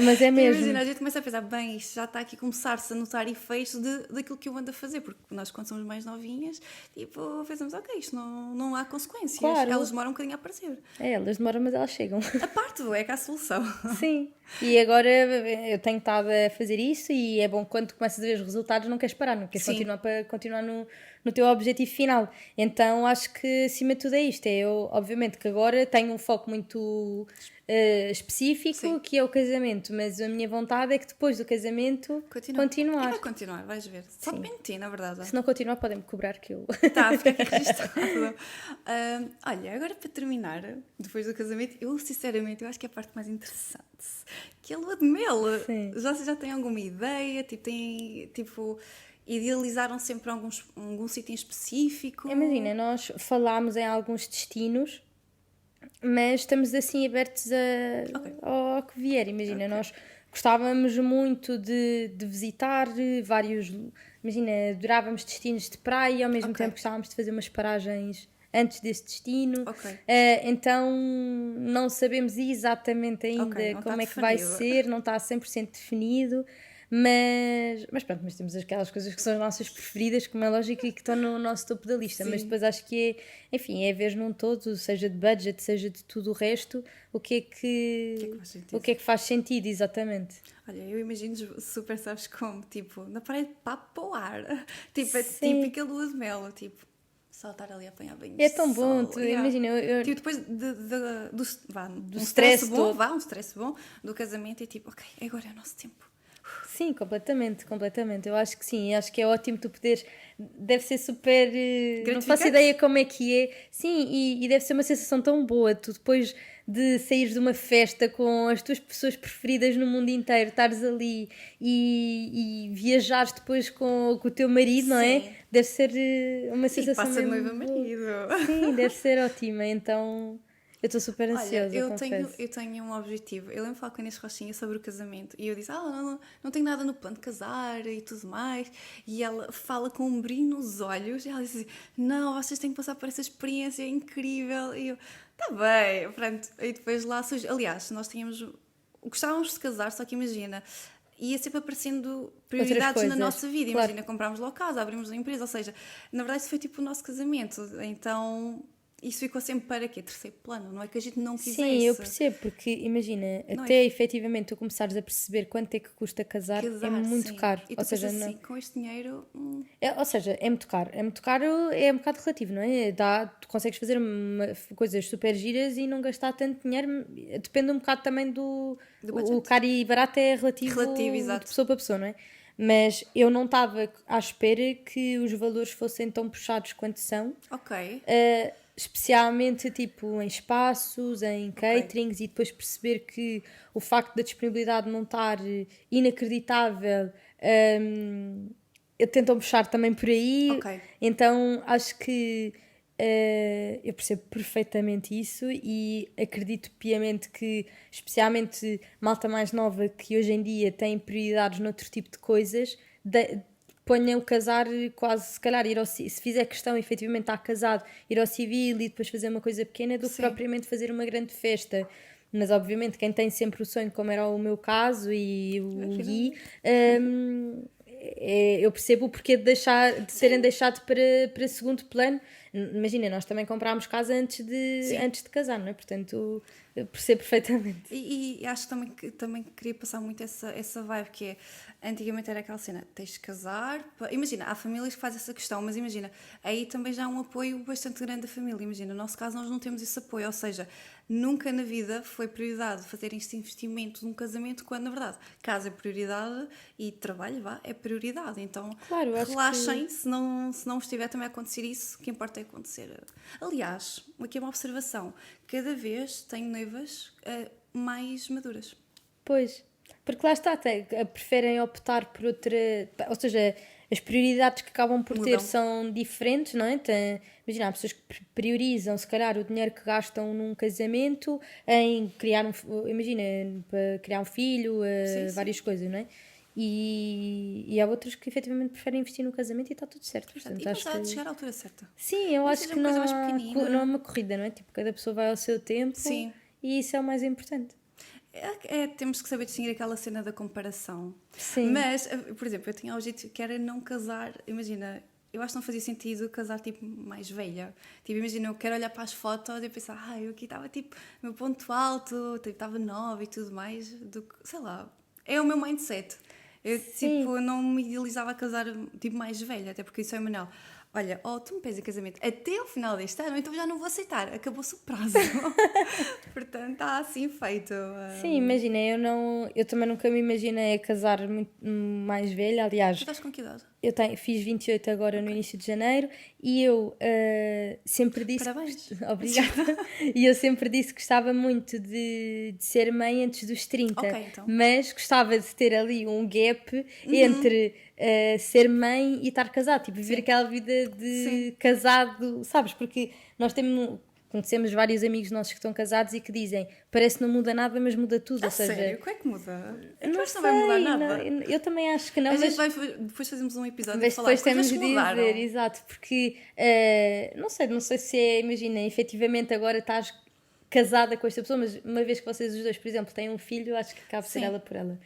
Mas é mesmo. Imagina, a gente começa a pensar: bem, isto já está aqui a começar-se a notar efeitos daquilo que eu ando a fazer, porque nós, quando somos mais novinhas, tipo, pensamos: ok, isto não há consequências. Claro. Elas demoram um bocadinho a aparecer. É, elas demoram, mas elas chegam. A parte é que há solução. Sim, e agora eu tenho estado a fazer isso e é bom quando começas a ver os resultados, não queres parar, não queres Sim. continuar para continuar no teu objetivo final. Então acho que acima de tudo é isto. Eu, obviamente, que agora tenho um foco muito específico, Sim. que é o casamento, mas a minha vontade é que depois do casamento E continuar. vai continuar, vais ver. Só depende de ti, na verdade. Se não continuar, podem-me cobrar que eu. Tá, fica aqui registado. Olha, agora para terminar, depois do casamento, eu sinceramente eu acho que é a parte mais interessante, que é a lua de mel. Sim. Já têm alguma ideia? Idealizaram sempre algum sítio em específico? Imagina, nós falámos em alguns destinos, mas estamos assim abertos ao que vier. Imagina, nós gostávamos muito de visitar vários. Imagina, adorávamos destinos de praia e ao mesmo tempo gostávamos de fazer umas paragens antes desse destino. Então não sabemos exatamente ainda não como está é que vai definido. ser, não está 100% definido. Mas pronto, mas temos aquelas coisas que são as nossas preferidas, como é lógico, e que estão no nosso topo da lista. Sim. Mas depois acho que enfim, é ver num todo, seja de budget, seja de tudo o resto, o que é que faz sentido, exatamente. Olha, eu imagino super, sabes como? Tipo, na parede, papo para o ar. Tipo, é Sim. típica lua de mel. Tipo, só estar ali a apanhar banhos É tão de bom, sol. Yeah. imagina, eu Tipo, depois do stress bom, todo. um stress bom do casamento, e tipo, ok, agora é o nosso tempo. Sim, completamente. Eu acho que sim, acho que é ótimo tu poderes. Deve ser super. Não faço Gratificante. ideia como é que é. Sim, e deve ser uma sensação tão boa. Tu depois de saíres de uma festa com as tuas pessoas preferidas no mundo inteiro, estares ali e viajares depois com o teu marido, não é? Sim. Deve ser uma E sensação passa de mesmo noiva a boa. marido. Sim, deve ser ótima. Então eu estou super ansiosa, Olha, eu confesso. tenho um objetivo. Eu lembro de falar com a Inês Rochinha sobre o casamento e eu disse: não tenho nada no plano de casar e tudo mais. E ela fala com um brilho nos olhos e ela diz assim: não, vocês têm que passar por essa experiência incrível. E eu: tá bem, pronto. E depois lá surgiu. Aliás, nós gostávamos de se casar, só que imagina, ia sempre aparecendo prioridades na coisas, nossa vida. claro. Imagina, comprámos logo casa, abrimos uma empresa, ou seja, na verdade isso foi tipo o nosso casamento. Então isso ficou sempre para quê? Terceiro plano, não é que a gente não quisesse. Sim, eu percebo, porque imagina, Não até efetivamente tu começares a perceber quanto é que custa casar, é muito sim. caro. E tu Ou seja, pensas não, assim, com este dinheiro... ou seja, é muito caro. É muito caro, é um bocado relativo, não é? Tu consegues fazer coisas super giras e não gastar tanto dinheiro. Depende um bocado também do o budget. caro e barato é relativo Exato. de pessoa para pessoa, não é? Mas eu não estava à espera que os valores fossem tão puxados quanto são. Ok. Especialmente tipo em espaços, em caterings, e depois perceber que o facto da disponibilidade não estar inacreditável, tentam puxar também por aí. Ok. Então acho que eu percebo perfeitamente isso e acredito piamente que, especialmente malta mais nova que hoje em dia tem prioridades noutro tipo de coisas, ponha o casar quase, se calhar, se fizer questão efetivamente estar casado, ir ao civil e depois fazer uma coisa pequena do que Sim. propriamente fazer uma grande festa. Mas obviamente quem tem sempre o sonho, como era o meu caso e o Gui, eu percebo o porquê de terem deixado para segundo plano. Imagina, nós também comprámos casa antes de casar, não é? Portanto, eu percebo perfeitamente. E acho que também queria passar muito essa vibe, que é, antigamente era aquela cena, tens de casar, imagina, há famílias que fazem essa questão, mas imagina, aí também já há um apoio bastante grande da família, imagina, no nosso caso nós não temos esse apoio, ou seja, nunca na vida foi prioridade fazer este investimento num casamento, quando na verdade, casa é prioridade e trabalho, é prioridade, então Claro, acho relaxem, se não estiver também a acontecer isso, o que importa é acontecer. Aliás, aqui é uma observação, cada vez tenho noivas mais maduras. Pois, porque lá está, preferem optar por outra. Ou seja, as prioridades que acabam por ter Mudam. são diferentes, não é? Imagina, há pessoas que priorizam, se calhar, o dinheiro que gastam num casamento em criar imagina, para criar um filho, Sim, várias coisas, não é? E há outras que efetivamente preferem investir no casamento e está tudo certo. Portanto, E acho passar a que... chegar à altura certa. Sim, eu Nem acho seja que uma não coisa mais pequenina. não é uma corrida, não é? Tipo, cada pessoa vai ao seu tempo. Sim. E isso é o mais importante. Temos que saber distinguir aquela cena da comparação. Sim. Mas, por exemplo, eu tinha o objetivo que era não casar. Imagina, eu acho que não fazia sentido casar tipo mais velha. Tipo, imagina, eu quero olhar para as fotos e pensar, eu aqui estava tipo no meu ponto alto, estava nova e tudo mais, do que, sei lá, é o meu mindset. Eu tipo, não me idealizava a casar tipo mais velha, até porque isso é Manuel. Olha, tu me pedes em casamento até o final deste ano, então já não vou aceitar, acabou-se o prazo. Portanto, está assim feito. Sim, imagina, eu também nunca me imaginei a casar muito mais velha. Tu Aliás, estás com que idade? fiz 28 agora no início de janeiro e eu sempre disse. Parabéns. Obrigada. E eu sempre disse que gostava muito de ser mãe antes dos 30, Ok, então. mas gostava de ter ali um gap entre ser mãe e estar casado, tipo, viver aquela vida de casado, sabes? Porque nós conhecemos vários amigos nossos que estão casados e que dizem, parece que não muda nada, mas muda tudo. Ou seja, Sério? Como é que muda? não Não vai mudar sei, nada. eu também acho que não, A mas gente vai, depois fazemos um episódio mas de falar depois temos coisas de que mudaram. dizer, exato, porque não sei se imagina, efetivamente agora estás casada com esta pessoa, mas uma vez que vocês os dois, por exemplo, têm um filho, acho que cabe ser Sim. ela por ela.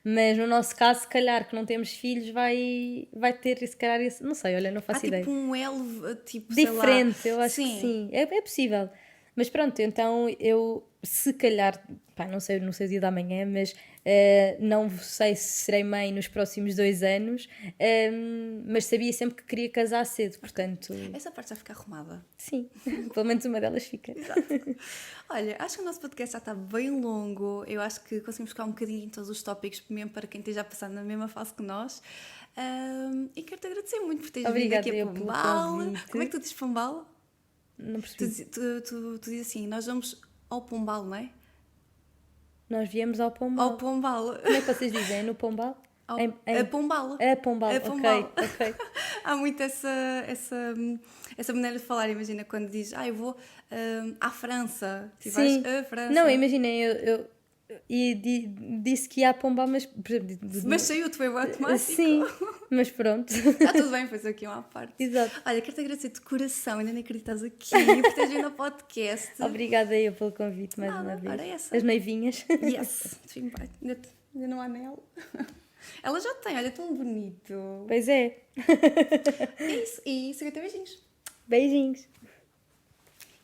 Mas no nosso caso, se calhar, que não temos filhos, vai ter, se calhar, não sei, olha, não faço ideia. Tipo um elo, tipo, Diferente, sei lá. eu acho que sim, é possível. Mas pronto, então eu, se calhar, não sei o dia da manhã, mas não sei se serei mãe nos próximos 2 anos, mas sabia sempre que queria casar cedo, portanto... Essa parte já fica arrumada. Sim, pelo menos uma delas fica. Exato. Olha, acho que o nosso podcast já está bem longo. Eu acho que conseguimos ficar um bocadinho em todos os tópicos, mesmo para quem esteja a passar na mesma fase que nós. E quero-te agradecer muito por teres vindo aqui a Pombal. Como é que tu dizes Pombal? Não percebi. Tu dizes assim, nós vamos ao Pombal, não é? Nós viemos ao Pombal. Ao Pombal. Como é que vocês dizem? No Pombal? A Pombal. A Pombal, ok. Há muito essa maneira de falar, imagina, quando dizes, eu vou à França. Tipo, sim. Vais à França. Não, imagina, eu disse que ia a Pombal, mas... Mas saiu-te, foi o automático. Sim, mas pronto. Está tudo bem, foi aqui uma parte. Exato. Olha, quero-te agradecer de coração, ainda nem acreditas aqui, por teres vindo ao podcast. Obrigada eu pelo convite mais uma vez. Ora, essa. As noivinhas. Yes, ainda não há anel. Ela já tem, olha, tão bonito. Pois é. É isso, e 50 beijinhos. Beijinhos.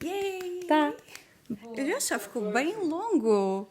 Yay! Tá. Eu já ficou bem longo.